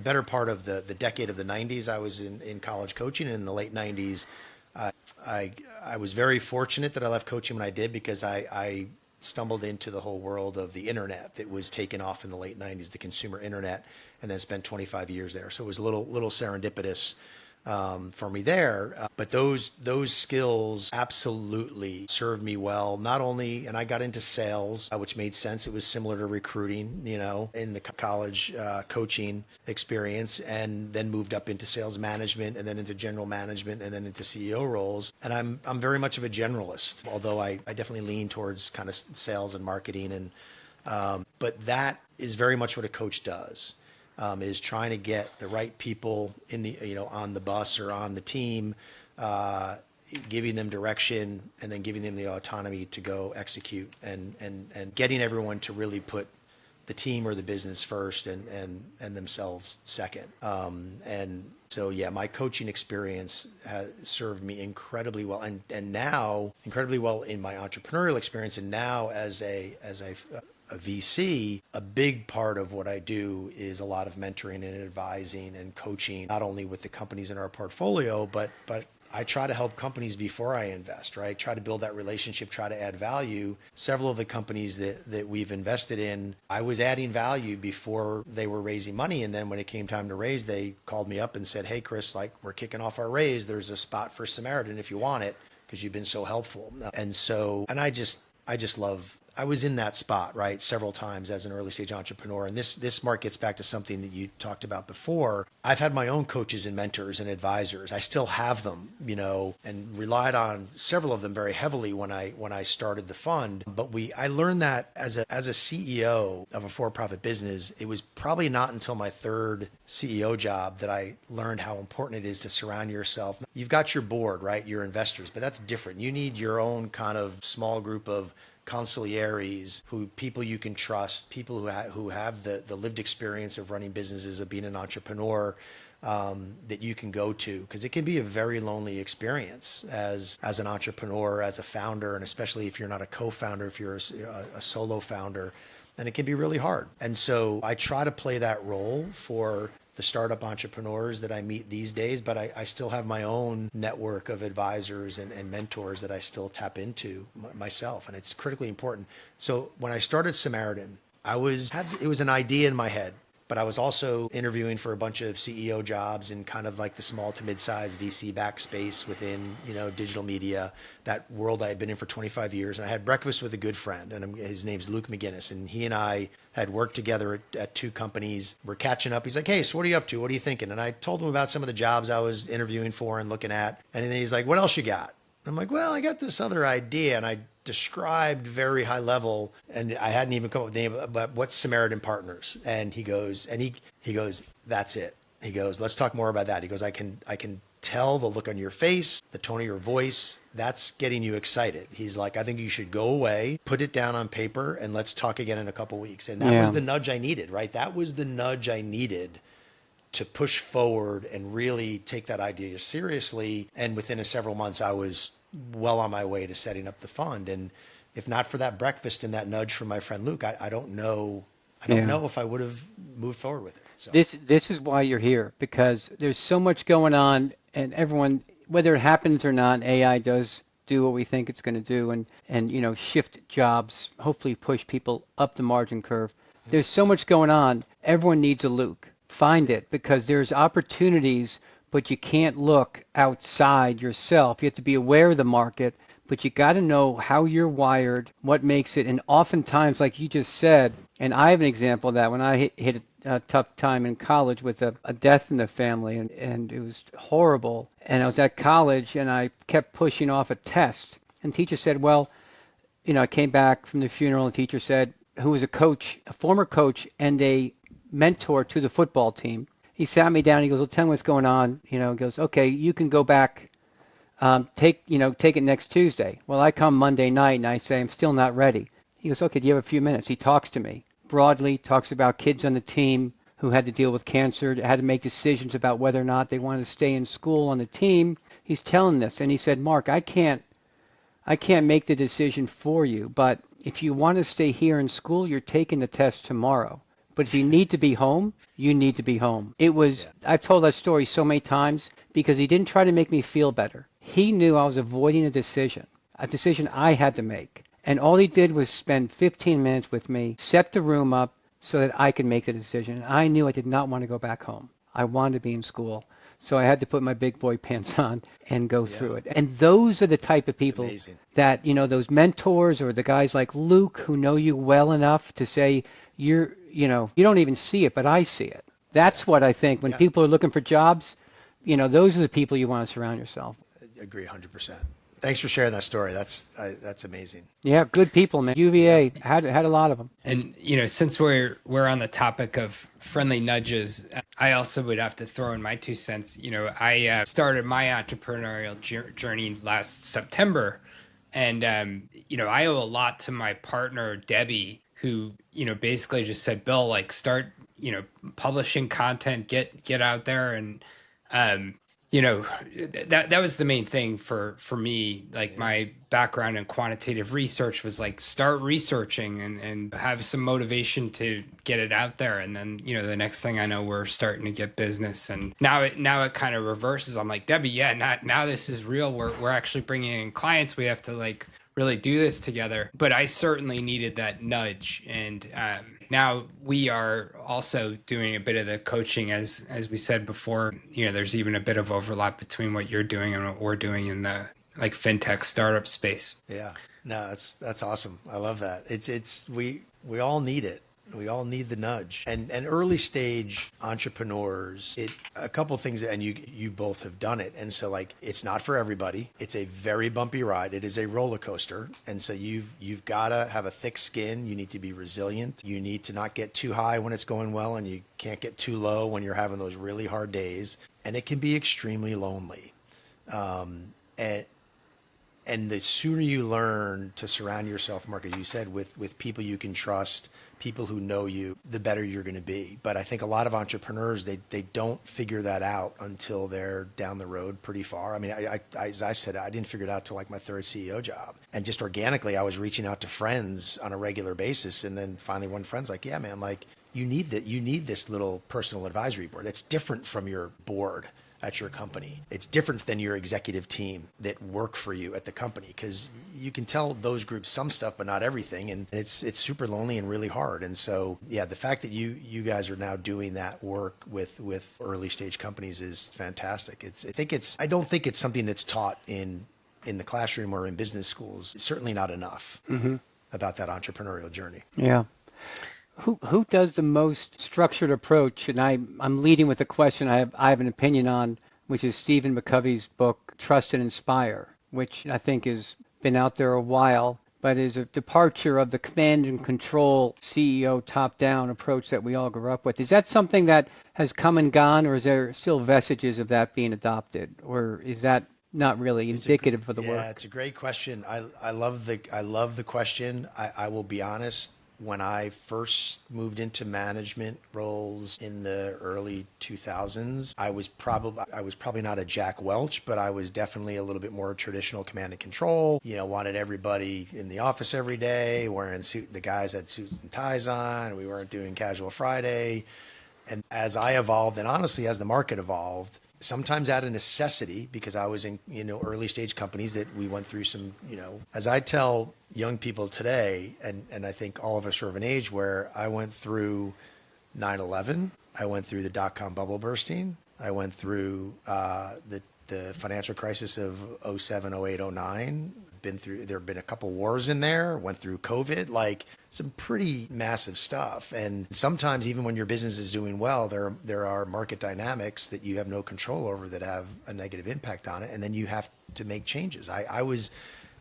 better part of the decade of the 90s. I was in college coaching, and in the late 90s, I was very fortunate that I left coaching when I did, because I stumbled into the whole world of the internet that was taken off in the late 90s, the consumer internet, and then spent 25 years there. So it was a little serendipitous for me there. But those skills absolutely served me well, not only, and I got into sales, which made sense. It was similar to recruiting, in the college coaching experience, and then moved up into sales management, and then into general management, and then into CEO roles. And I'm very much of a generalist, although I definitely lean towards kind of sales and marketing. And but that is very much what a coach does. Is trying to get the right people in the on the bus or on the team, giving them direction, and then giving them the autonomy to go execute, and getting everyone to really put the team or the business first, and themselves second. And so my coaching experience has served me incredibly well, and now incredibly well in my entrepreneurial experience, and now as a VC, a big part of what I do is a lot of mentoring and advising and coaching, not only with the companies in our portfolio, but I try to help companies before I invest, right? Try to build that relationship, try to add value. Several of the companies that we've invested in, I was adding value before they were raising money. And then when it came time to raise, they called me up and said, "Hey, Chris, we're kicking off our raise. There's a spot for Samaritan if you want it, because you've been so helpful." And I just love, I was in that spot, right, several times as an early stage entrepreneur. And this, Mark, gets back to something that you talked about before. I've had my own coaches and mentors and advisors. I still have them, and relied on several of them very heavily when I started the fund. But I learned that as a CEO of a for-profit business, it was probably not until my third CEO job that I learned how important it is to surround yourself. You've got your board, right, your investors, but that's different. You need your own kind of small group of consiglieres, people you can trust, people who have the lived experience of running businesses, of being an entrepreneur, that you can go to, because it can be a very lonely experience as an entrepreneur, as a founder, and especially if you're not a co-founder, if you're a solo founder, and it can be really hard. And so I try to play that role for the startup entrepreneurs that I meet these days, but I still have my own network of advisors and mentors that I still tap into myself, and it's critically important. So when I started Samaritan, it was an idea in my head, but I was also interviewing for a bunch of CEO jobs in kind of like the small to mid-sized VC back space within, digital media, that world I had been in for 25 years. And I had breakfast with a good friend, and his name's Luke McGinnis, and he and I had worked together at two companies. We're catching up. He's like, "Hey, so what are you up to? What are you thinking?" And I told him about some of the jobs I was interviewing for and looking at. And then he's like, "What else you got?" I'm like, well, I got this other idea, and I described very high level, and I hadn't even come up with the name, but what's Samaritan Partners? And he goes, that's it. He goes, let's talk more about that. He goes, I can tell the look on your face, the tone of your voice, that's getting you excited. He's like, I think you should go away, put it down on paper, and let's talk again in a couple of weeks. And that was the nudge I needed, right? That was the nudge I needed to push forward and really take that idea seriously. And within several months, I was well on my way to setting up the fund. And if not for that breakfast and that nudge from my friend Luke, I don't know if I would have moved forward with it. So. This is why you're here, because there's so much going on, and everyone, whether it happens or not, AI does do what we think it's going to do, and shift jobs, hopefully push people up the margin curve. There's so much going on. Everyone needs a Luke. Find it, because there's opportunities, but you can't look outside yourself. You have to be aware of the market, but you got to know how you're wired, what makes it. And oftentimes, like you just said, and I have an example of that when I hit a tough time in college with a death in the family, and it was horrible. And I was at college, and I kept pushing off a test. And the teacher said, well, I came back from the funeral, and the teacher said, who was a former coach and a mentor to the football team. He sat me down. He goes, well, tell me what's going on. He goes, okay, you can go back, take it next Tuesday. Well, I come Monday night and I say, I'm still not ready. He goes, okay, do you have a few minutes? He talks to me broadly, talks about kids on the team who had to deal with cancer, had to make decisions about whether or not they wanted to stay in school on the team. He's telling this, and he said, Mark, I can't make the decision for you, but if you want to stay here in school, you're taking the test tomorrow. But if you need to be home, you need to be home. I've told that story so many times because he didn't try to make me feel better. He knew I was avoiding a decision I had to make. And all he did was spend 15 minutes with me, set the room up so that I could make the decision. And I knew I did not want to go back home. I wanted to be in school. So I had to put my big boy pants on and go through it. And those are the type of people that, those mentors or the guys like Luke who know you well enough to say, you don't even see it, but I see it. That's what I think when people are looking for jobs, those are the people you want to surround yourself. I agree 100%. Thanks for sharing that story. That's amazing. Yeah, good people, man. UVA had a lot of them. And since we're on the topic of friendly nudges, I also would have to throw in my 2 cents. I started my entrepreneurial journey last September, and I owe a lot to my partner Debbie, who basically just said, Bill, like start publishing content, get out there, and that was the main thing for me. Like my background in quantitative research was like start researching and have some motivation to get it out there. And then, the next thing I know, we're starting to get business. And now it kind of reverses. I'm like, Debbie, now this is real. We're actually bringing in clients. We have to like really do this together. But I certainly needed that nudge. And now we are also doing a bit of the coaching, as we said before. There's even a bit of overlap between what you're doing and what we're doing in the like fintech startup space. Yeah, no, that's awesome. I love that. We all need it. We all need the nudge. And early stage entrepreneurs, a couple of things, and you both have done it. And so like, it's not for everybody. It's a very bumpy ride. It is a roller coaster. And so you've got to have a thick skin. You need to be resilient. You need to not get too high when it's going well, and you can't get too low when you're having those really hard days. And it can be extremely lonely. And the sooner you learn to surround yourself, Mark, as you said, with people you can trust, people who know you, the better you're going to be. But I think a lot of entrepreneurs, they don't figure that out until they're down the road pretty far. I mean, I as I said, I didn't figure it out till like my third CEO job. And just organically, I was reaching out to friends on a regular basis. And then finally one friend's like, yeah, man, like you need this little personal advisory board. That's different from your board at your company. It's different than your executive team that work for you at the company, because you can tell those groups some stuff, but not everything. And it's super lonely and really hard. And so, yeah, the fact that you guys are now doing that work with early stage companies is fantastic. I don't think it's something that's taught in the classroom or in business schools. It's certainly not enough about that entrepreneurial journey. Yeah. Who does the most structured approach? And I'm leading with a question I have an opinion on, which is Stephen McCovey's book, Trust and Inspire. which I think has been out there a while, but is a departure of the command and control CEO top-down approach that we all grew up with. Is that something that has come and gone, or is there still vestiges of that being adopted, or is that not really indicative of the work? Yeah, it's a great question. I love the question. I will be honest. When I first moved into management roles in the early 2000s, I was probably not a Jack Welch, but I was definitely a little bit more traditional command and control. Wanted everybody in the office every day, wearing suit. The guys had suits and ties on. We weren't doing casual Friday. And as I evolved, and honestly, as the market evolved, sometimes out of necessity, because I was in, early stage companies that we went through some, as I tell young people today, and I think all of us are of an age where I went through 9/11, I went through the dot-com bubble bursting, I went through the financial crisis of 07, 08, 09, there have been a couple wars in there, went through COVID, like some pretty massive stuff. And sometimes even when your business is doing well, there are market dynamics that you have no control over that have a negative impact on it. And then you have to make changes. I was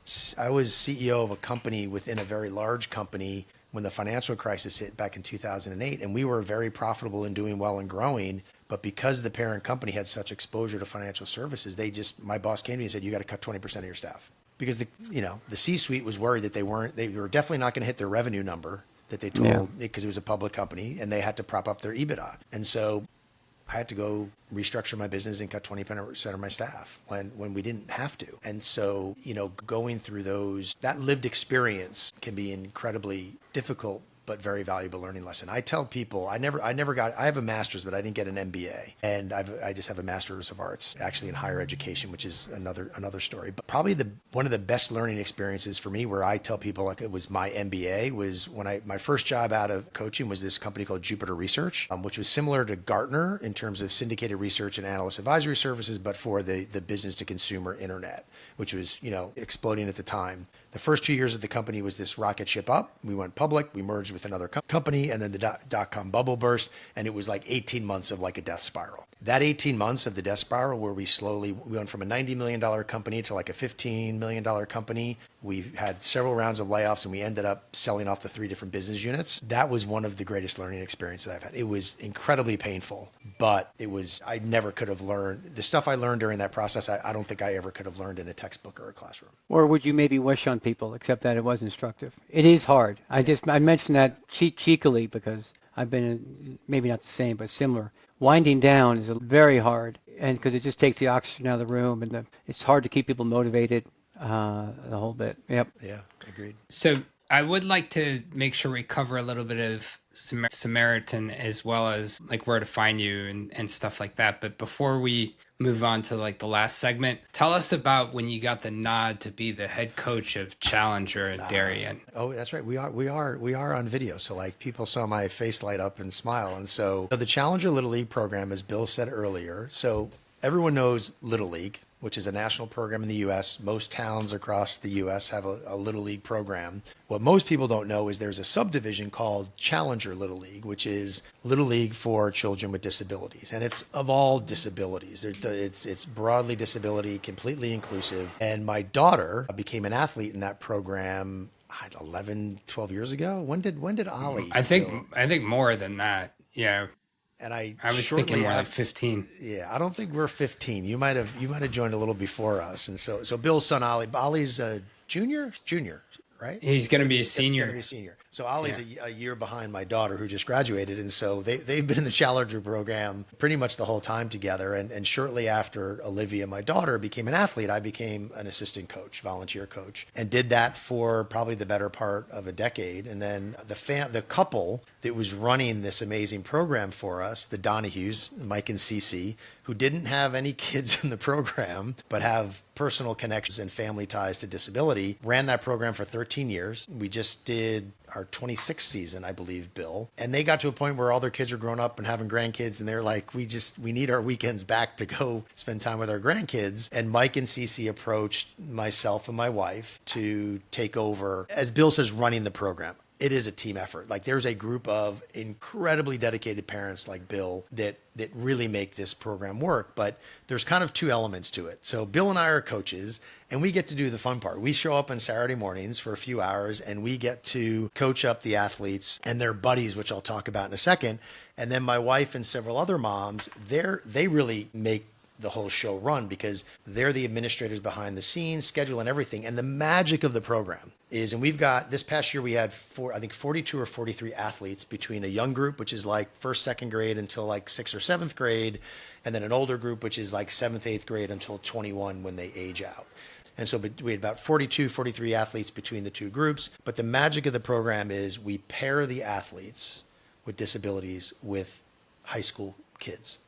CEO of a company within a very large company when the financial crisis hit back in 2008, and we were very profitable and doing well and growing. But because the parent company had such exposure to financial services, my boss came to me and said, you got to cut 20% of your staff. Because the C-suite was worried that they were definitely not going to hit their revenue number that they told, because it was a public company, and they had to prop up their EBITDA. And so I had to go restructure my business and cut 20% of my staff when we didn't have to. And so, going through that lived experience can be incredibly difficult, but very valuable learning lesson. I tell people, I have a master's, but I didn't get an MBA. And I just have a master's of arts, actually in higher education, which is another story. But probably one of the best learning experiences for me, where I tell people like it was my MBA, was when my first job out of coaching was this company called Jupiter Research, which was similar to Gartner in terms of syndicated research and analyst advisory services, but for the business to consumer internet, which was, exploding at the time. The first 2 years of the company was this rocket ship up. We went public, we merged with another company, and then the dot-com bubble burst, and it was like 18 months of like a death spiral. That 18 months of the death spiral, where we went from a $90 million company to like a $15 million company. We had several rounds of layoffs, and we ended up selling off the 3 different business units. That was one of the greatest learning experiences I've had. It was incredibly painful, but I never could have learned the stuff I learned during that process. I don't think I ever could have learned in a textbook or a classroom. Or would you maybe wish on people, except that it was instructive? It is hard. I mentioned that cheekily because I've been maybe not the same, but similar. Winding down is very hard, and because it just takes the oxygen out of the room, and it's hard to keep people motivated the whole bit. Yep. Yeah, agreed. So I would like to make sure we cover a little bit of Samaritan, as well as like where to find you and stuff like that. But before we move on to like the last segment, tell us about when you got the nod to be the head coach of Challenger at Darien. Oh, that's right. We are on video. So like people saw my face light up and smile. And so the Challenger Little League program, as Bill said earlier, so everyone knows Little League, which is a national program in the U.S. Most towns across the U.S. have a Little League program. What most people don't know is there's a subdivision called Challenger Little League, which is Little League for children with disabilities. And it's of all disabilities. It's broadly disability, completely inclusive. And my daughter became an athlete in that program 11, 12 years ago. When did Ollie? I think more than that. Yeah. And I was thinking more like 15. Yeah, I don't think we're 15. You might have joined a little before us. And so Bill's son Ollie's a junior, right? He's going to be a senior. Going to be a senior. So Ollie's a year behind my daughter, who just graduated. And so they've been in the Challenger program pretty much the whole time together. And shortly after Olivia, my daughter, became an athlete, I became an assistant coach, volunteer coach, and did that for probably the better part of a decade. And then the couple that was running this amazing program for us, the Donahues, Mike and Cece, who didn't have any kids in the program, but have personal connections and family ties to disability, ran that program for 13 years. We just did our 26th season, I believe, Bill. And they got to a point where all their kids are grown up and having grandkids, and they're like, we need our weekends back to go spend time with our grandkids. And Mike and Cece approached myself and my wife to take over, as Bill says, running the program. it is a team effort. Like there's a group of incredibly dedicated parents like Bill that really make this program work, but there's kind of two elements to it. So Bill and I are coaches, and we get to do the fun part. We show up on Saturday mornings for a few hours, and we get to coach up the athletes and their buddies, which I'll talk about in a second. And then my wife and several other moms, they really make the whole show run because they're the administrators behind the scenes, schedule and everything. And the magic of the program is, and we've got, this past year we had 42 or 43 athletes between a young group, which is like first, second grade until like sixth or seventh grade, and then an older group, which is like seventh, eighth grade until 21 when they age out. And so we had about 42, 43 athletes between the two groups. But the magic of the program is we pair the athletes with disabilities with high school kids.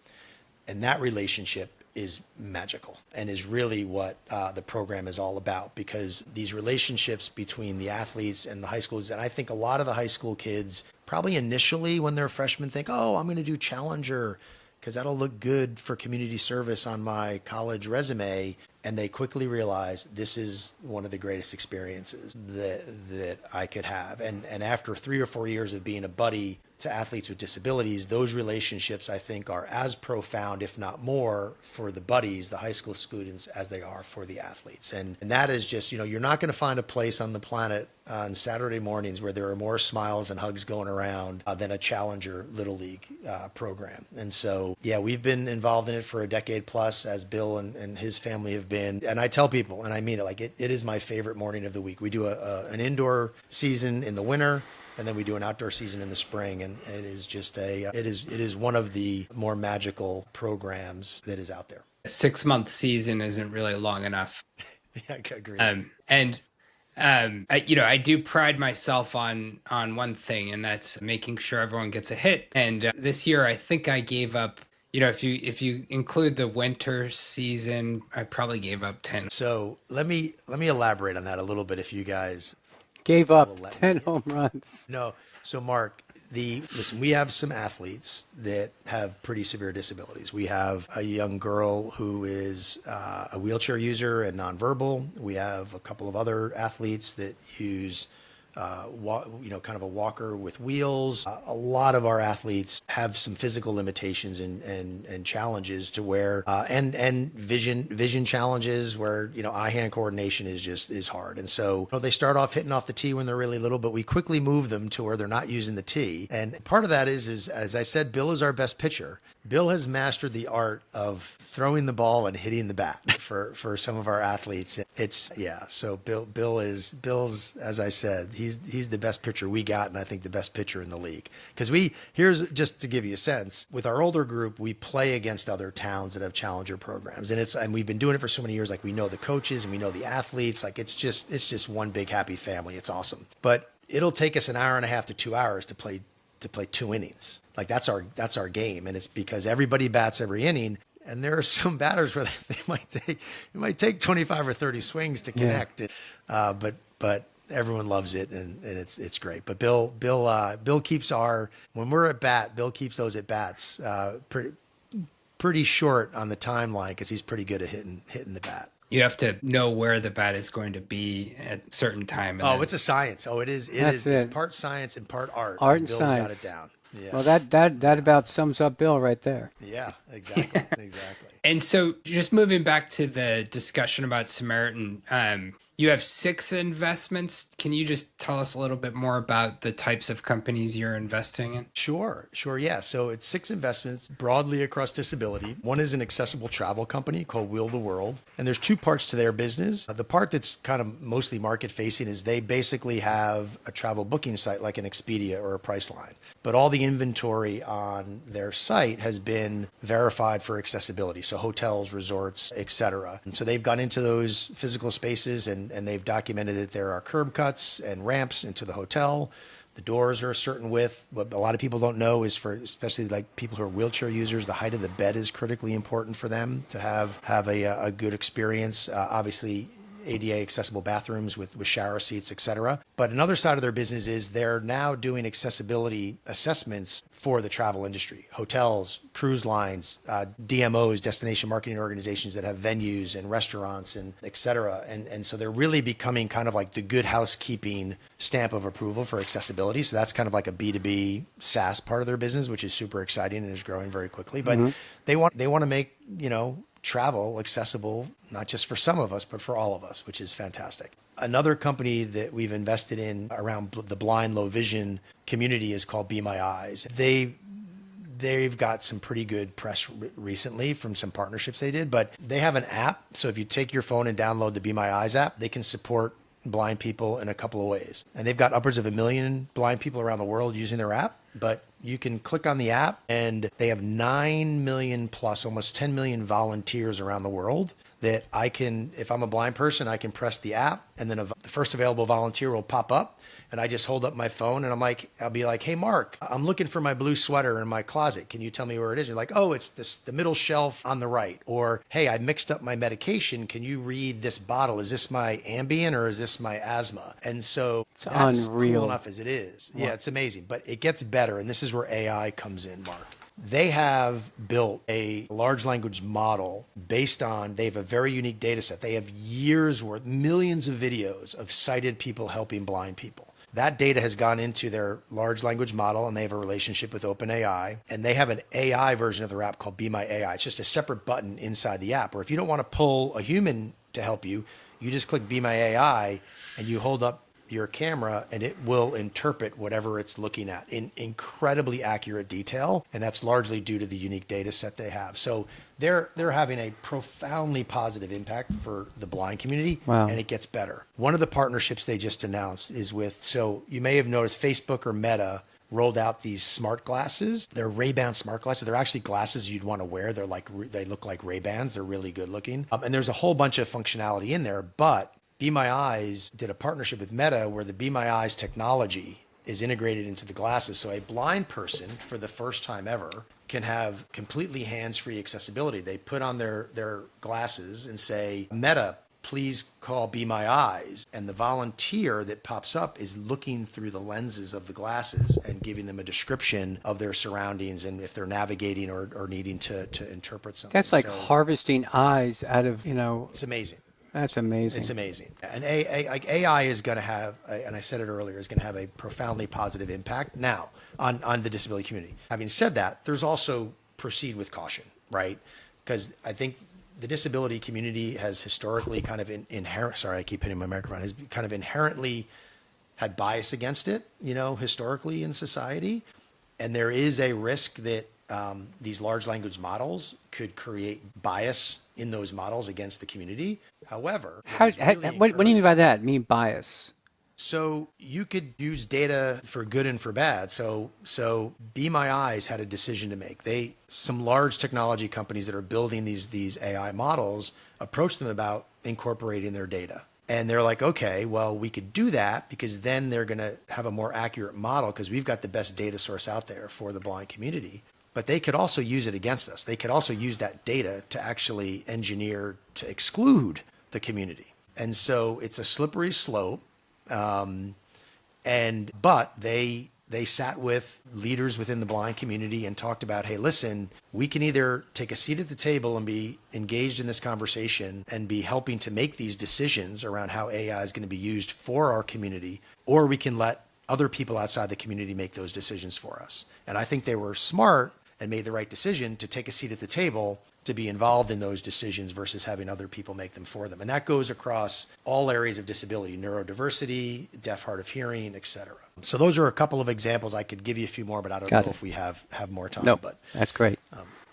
And that relationship is magical and is really what the program is all about, because these relationships between the athletes and the high schools, and I think a lot of the high school kids probably initially when they're freshmen think, oh, I'm going to do Challenger because that'll look good for community service on my college resume. And they quickly realize this is one of the greatest experiences that I could have. And after 3 or 4 years of being a buddy to athletes with disabilities, those relationships, I think, are as profound, if not more, for the buddies, the high school students, as they are for the athletes. And that is just, you're not going to find a place on the planet on Saturday mornings where there are more smiles and hugs going around than a Challenger Little League program. And so, yeah, we've been involved in it for a decade plus, as Bill and his family have been. And I tell people, and I mean it, like it is my favorite morning of the week. We do an indoor season in the winter, and then we do an outdoor season in the spring, and it is just it is one of the more magical programs that is out there. A 6-month season isn't really long enough. Yeah, I agree. I do pride myself on one thing, and that's making sure everyone gets a hit. And this year, I think I gave up. If you include the winter season, I probably gave up 10. So let me elaborate on that a little bit. If you guys gave up 10 home runs. No. So Mark, listen, we have some athletes that have pretty severe disabilities. We have a young girl who is a wheelchair user and nonverbal. We have a couple of other athletes that use kind of a walker with wheels. A lot of our athletes have some physical limitations and challenges to where, and vision challenges where, eye-hand coordination is hard. And so they start off hitting off the tee when they're really little, but we quickly move them to where they're not using the tee. And part of that is, as I said, Bill is our best pitcher. Bill has mastered the art of throwing the ball and hitting the bat for some of our athletes. So Bill's, as I said, he's the best pitcher we got, and I think the best pitcher in the league. Because here's just to give you a sense, with our older group, we play against other towns that have Challenger programs, and we've been doing it for so many years. Like we know the coaches and we know the athletes. Like it's just one big happy family. It's awesome. But it'll take us an hour and a half to 2 hours to play 2 innings. Like that's our game, and it's because everybody bats every inning. And there are some batters where it might take 25 or 30 swings to connect. Yeah. But everyone loves it, and it's great. But Bill keeps when we're at bat, Bill keeps those at bats pretty short on the timeline because he's pretty good at hitting the bat. You have to know where the bat is going to be at a certain time. It's a science. Oh, it is. It's part science and part art. Art and Bill's science. Got it down. Yeah. Well, that about sums up Bill right there. Yeah, exactly. Exactly. And so just moving back to the discussion about Samaritan, you have 6 investments. Can you just tell us a little bit more about the types of companies you're investing in? Sure. Yeah. So it's 6 investments broadly across disability. One is an accessible travel company called Wheel the World. And there's 2 parts to their business. The part that's kind of mostly market facing is they basically have a travel booking site like an Expedia or a Priceline. But all the inventory on their site has been verified for accessibility. So hotels, resorts, et cetera. And so they've gone into those physical spaces and they've documented that there are curb cuts and ramps into the hotel. The doors are a certain width. What a lot of people don't know is for especially like people who are wheelchair users, the height of the bed is critically important for them to have a good experience. Obviously, ADA accessible bathrooms with shower seats, et cetera. But another side of their business is they're now doing accessibility assessments for the travel industry, hotels, cruise lines, DMOs, destination marketing organizations that have venues and restaurants and et cetera. And so they're really becoming kind of like the good housekeeping stamp of approval for accessibility. So that's kind of like a B2B SaaS part of their business, which is super exciting and is growing very quickly. But they want to make, travel accessible, not just for some of us, but for all of us, which is fantastic. Another company that we've invested in around the blind, low vision community is called Be My Eyes. They've got some pretty good press recently from some partnerships they did, but they have an app. So if you take your phone and download the Be My Eyes app, they can support blind people in a couple of ways. And they've got upwards of 1 million blind people around the world using their app, but you can click on the app and they have 9 million plus, almost 10 million volunteers around the world that I can, if I'm a blind person, I can press the app and then the first available volunteer will pop up. And I just hold up my phone and I'll be like, hey, Mark, I'm looking for my blue sweater in my closet. Can you tell me where it is? You're like, oh, it's the middle shelf on the right. Or, hey, I mixed up my medication. Can you read this bottle? Is this my Ambien or is this my asthma? And so that's unreal. Cool enough as it is. Yeah, it's amazing. But it gets better. And this is where AI comes in, Mark. They have built a large language model they have a very unique data set. They have years worth, millions of videos of sighted people helping blind people. That data has gone into their large language model and they have a relationship with OpenAI, and they have an AI version of their app called Be My AI. It's just a separate button inside the app, or if you don't want to pull a human to help you, you just click Be My AI and you hold up your camera and it will interpret whatever it's looking at in incredibly accurate detail. And that's largely due to the unique data set they have. So they're having a profoundly positive impact for the blind community. Wow. And it gets better. One of the partnerships they just announced is so you may have noticed Facebook or Meta rolled out these smart glasses. They're Ray-Ban smart glasses. They're actually glasses you'd want to wear. They look like Ray-Bans. They're really good looking. And there's a whole bunch of functionality in there, but Be My Eyes did a partnership with Meta where the Be My Eyes technology is integrated into the glasses. So a blind person, for the first time ever, can have completely hands-free accessibility. They put on their glasses and say, Meta, please call Be My Eyes. And the volunteer that pops up is looking through the lenses of the glasses and giving them a description of their surroundings and if they're navigating or needing to interpret something. That's like harvesting eyes out of, It's amazing. That's amazing. It's amazing. And AI is going to have, and I said it earlier, is going to have a profoundly positive impact now on the disability community. Having said that, there's also proceed with caution, right? Because I think the disability community has historically kind of sorry, I keep hitting my microphone, has kind of inherently had bias against it, historically in society. And there is a risk that these large language models could create bias in those models against the community. However, what do you mean by that? Mean bias? So you could use data for good and for bad. So Be My Eyes had a decision to make. Some large technology companies that are building these AI models approached them about incorporating their data. And they're like, okay, well, we could do that because then they're going to have a more accurate model because we've got the best data source out there for the blind community. But they could also use it against us. They could also use that data to actually engineer to exclude the community. And so it's a slippery slope. But they sat with leaders within the blind community and talked about, hey, listen, we can either take a seat at the table and be engaged in this conversation and be helping to make these decisions around how AI is going to be used for our community, or we can let other people outside the community make those decisions for us. And I think they were smart and made the right decision to take a seat at the table to be involved in those decisions versus having other people make them for them. And that goes across all areas of disability, neurodiversity, deaf, hard of hearing, et cetera. So those are a couple of examples. I could give you a few more, but I don't know if we have more time. No, but that's great.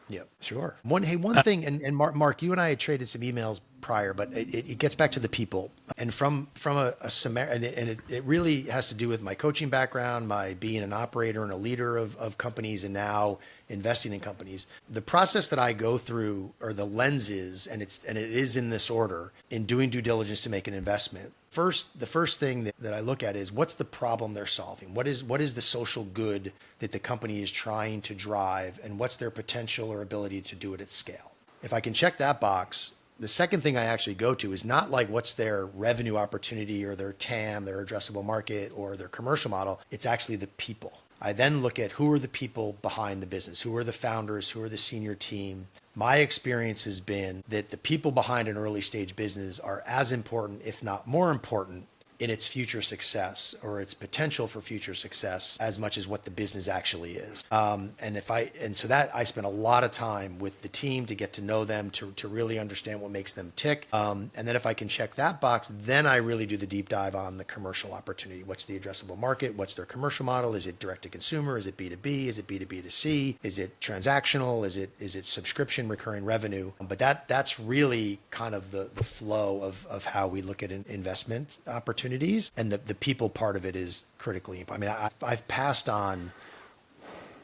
Yeah, sure. One thing, and Mark, you and I had traded some emails prior, but it gets back to the people. And from a Samaritan, and it really has to do with my coaching background, my being an operator and a leader of companies, and now investing in companies. The process that I go through, or the lenses, and it is in this order, in doing due diligence to make an investment. The first thing that I look at is what's the problem they're solving? What is the social good that the company is trying to drive, and what's their potential or ability to do it at scale? If I can check that box, The second thing I actually go to is not like what's their revenue opportunity or their TAM, their addressable market, or their commercial model. It's actually the people. I then look at who are the people behind the business, who are the founders, who are the senior team. My experience has been that the people behind an early stage business are as important, if not more important, in its future success or its potential for future success as much as what the business actually is. And so that I spend a lot of time with the team to get to know them, to really understand what makes them tick. And then if I can check that box, then I really do the deep dive on the commercial opportunity. What's the addressable market? What's their commercial model? Is it direct to consumer? Is it B2B? Is it B2B to C? Is it transactional? Is it subscription recurring revenue? But that's really kind of the flow of how we look at an investment opportunity. And the people part of it is critically important. I mean, I've passed on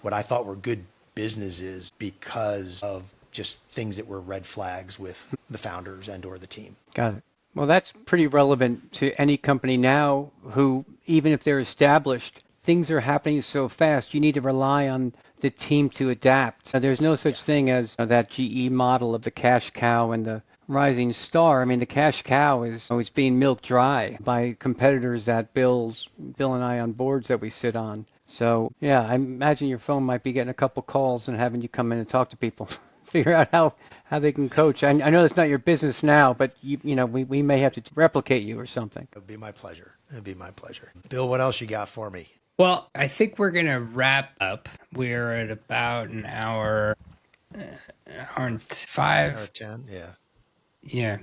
what I thought were good businesses because of just things that were red flags with the founders and or the team. Got it. Well, that's pretty relevant to any company now who, even if they're established, things are happening so fast, you need to rely on the team to adapt. There's no such thing as that GE model of the cash cow and the rising star. I mean, the cash cow is always being milked dry by competitors at Bill and I on boards that we sit on. So yeah, I imagine your phone might be getting a couple calls and having you come in and talk to people, figure out how they can coach. I know that's not your business now, but we may have to replicate you or something. It'd be my pleasure. It'd be my pleasure. Bill, what else you got for me? Well, I think we're going to wrap up. We're at about an hour and 5. Hour 10, yeah. Yeah.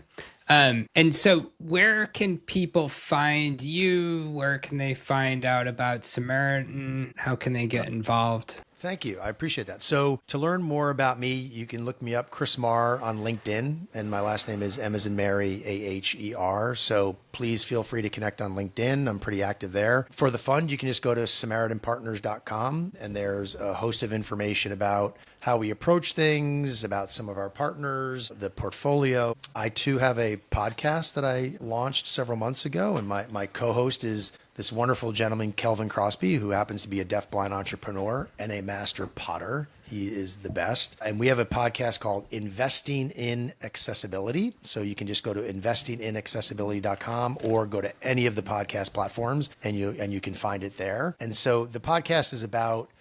And so where can people find you? Where can they find out about Samaritan? How can they get involved? Thank you. I appreciate that. So to learn more about me, you can look me up, Chris Maher, on LinkedIn. And my last name is M as in Mary, A-H-E-R. So please feel free to connect on LinkedIn. I'm pretty active there. For the fund, you can just go to SamaritanPartners.com. And there's a host of information about how we approach things, about some of our partners, the portfolio. I too have a podcast that I launched several months ago. And my co-host is this wonderful gentleman, Kelvin Crosby, who happens to be a deafblind entrepreneur and a master potter. He is the best. And we have a podcast called Investing in Accessibility. So you can just go to investinginaccessibility.com or go to any of the podcast platforms and you can find it there. And so the podcast is about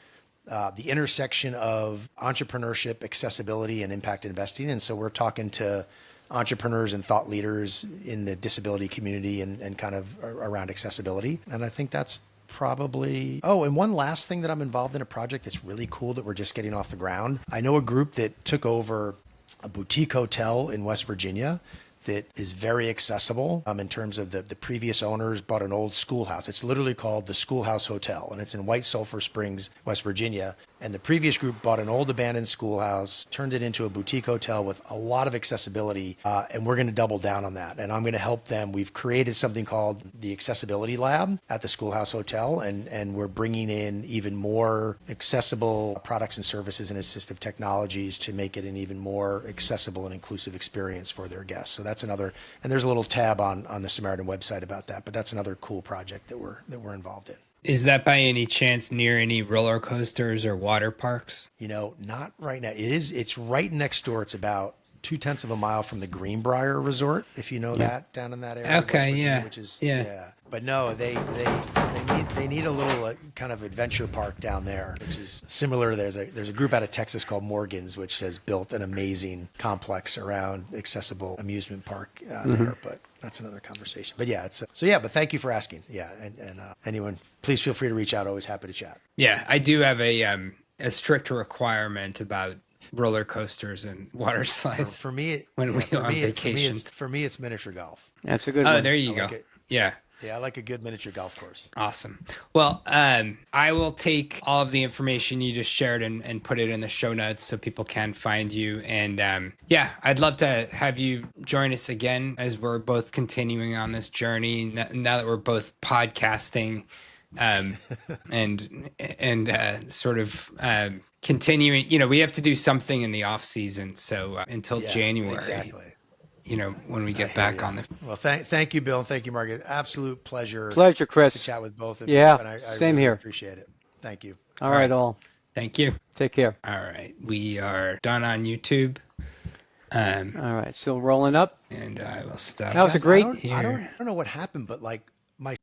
the intersection of entrepreneurship, accessibility, and impact investing. And so we're talking to entrepreneurs and thought leaders in the disability community and kind of around accessibility. And I think that's probably, and one last thing that I'm involved in, a project that's really cool that we're just getting off the ground. I know a group that took over a boutique hotel in West Virginia that is very accessible in terms of the previous owners bought an old schoolhouse. It's literally called the Schoolhouse Hotel, and it's in White Sulphur Springs, West Virginia. And the previous group bought an old abandoned schoolhouse, turned it into a boutique hotel with a lot of accessibility, and we're going to double down on that. And I'm going to help them. We've created something called the Accessibility Lab at the Schoolhouse Hotel, and we're bringing in even more accessible products and services and assistive technologies to make it an even more accessible and inclusive experience for their guests. So that's another, and there's a little tab on the Samaritan website about that, but that's another cool project that we're involved in. Is that by any chance near any roller coasters or water parks? Not right now. It's right next door. It's about 0.2 of a mile from the Greenbrier Resort, if you know that, down in that area. Okay, Virginia, which is, yeah. But no, they need a little kind of adventure park down there, which is similar. There's a group out of Texas called Morgan's, which has built an amazing complex around accessible amusement park there. But that's another conversation. But yeah, but thank you for asking. Yeah, and anyone, please feel free to reach out. Always happy to chat. Yeah, I do have a strict requirement about roller coasters and water slides. For me, when we go on vacation. For me, it's miniature golf. That's a good one. Oh, there you go. Yeah. Yeah, I like a good miniature golf course. Awesome. Well, I will take all of the information you just shared and put it in the show notes so people can find you. And I'd love to have you join us again as we're both continuing on this journey. Now that we're both podcasting and sort of continuing, we have to do something in the off season. So until January. Exactly. When we get back on the... Well, thank you, Bill, and thank you, Margaret. Absolute pleasure. Pleasure, Chris. To chat with both of you. Yeah, I same really here. Appreciate it. Thank you. All right, all. Thank you. Take care. All right. We are done on YouTube. All right, still rolling up. And I will stop. That was a Guys, great. I don't know what happened, but like my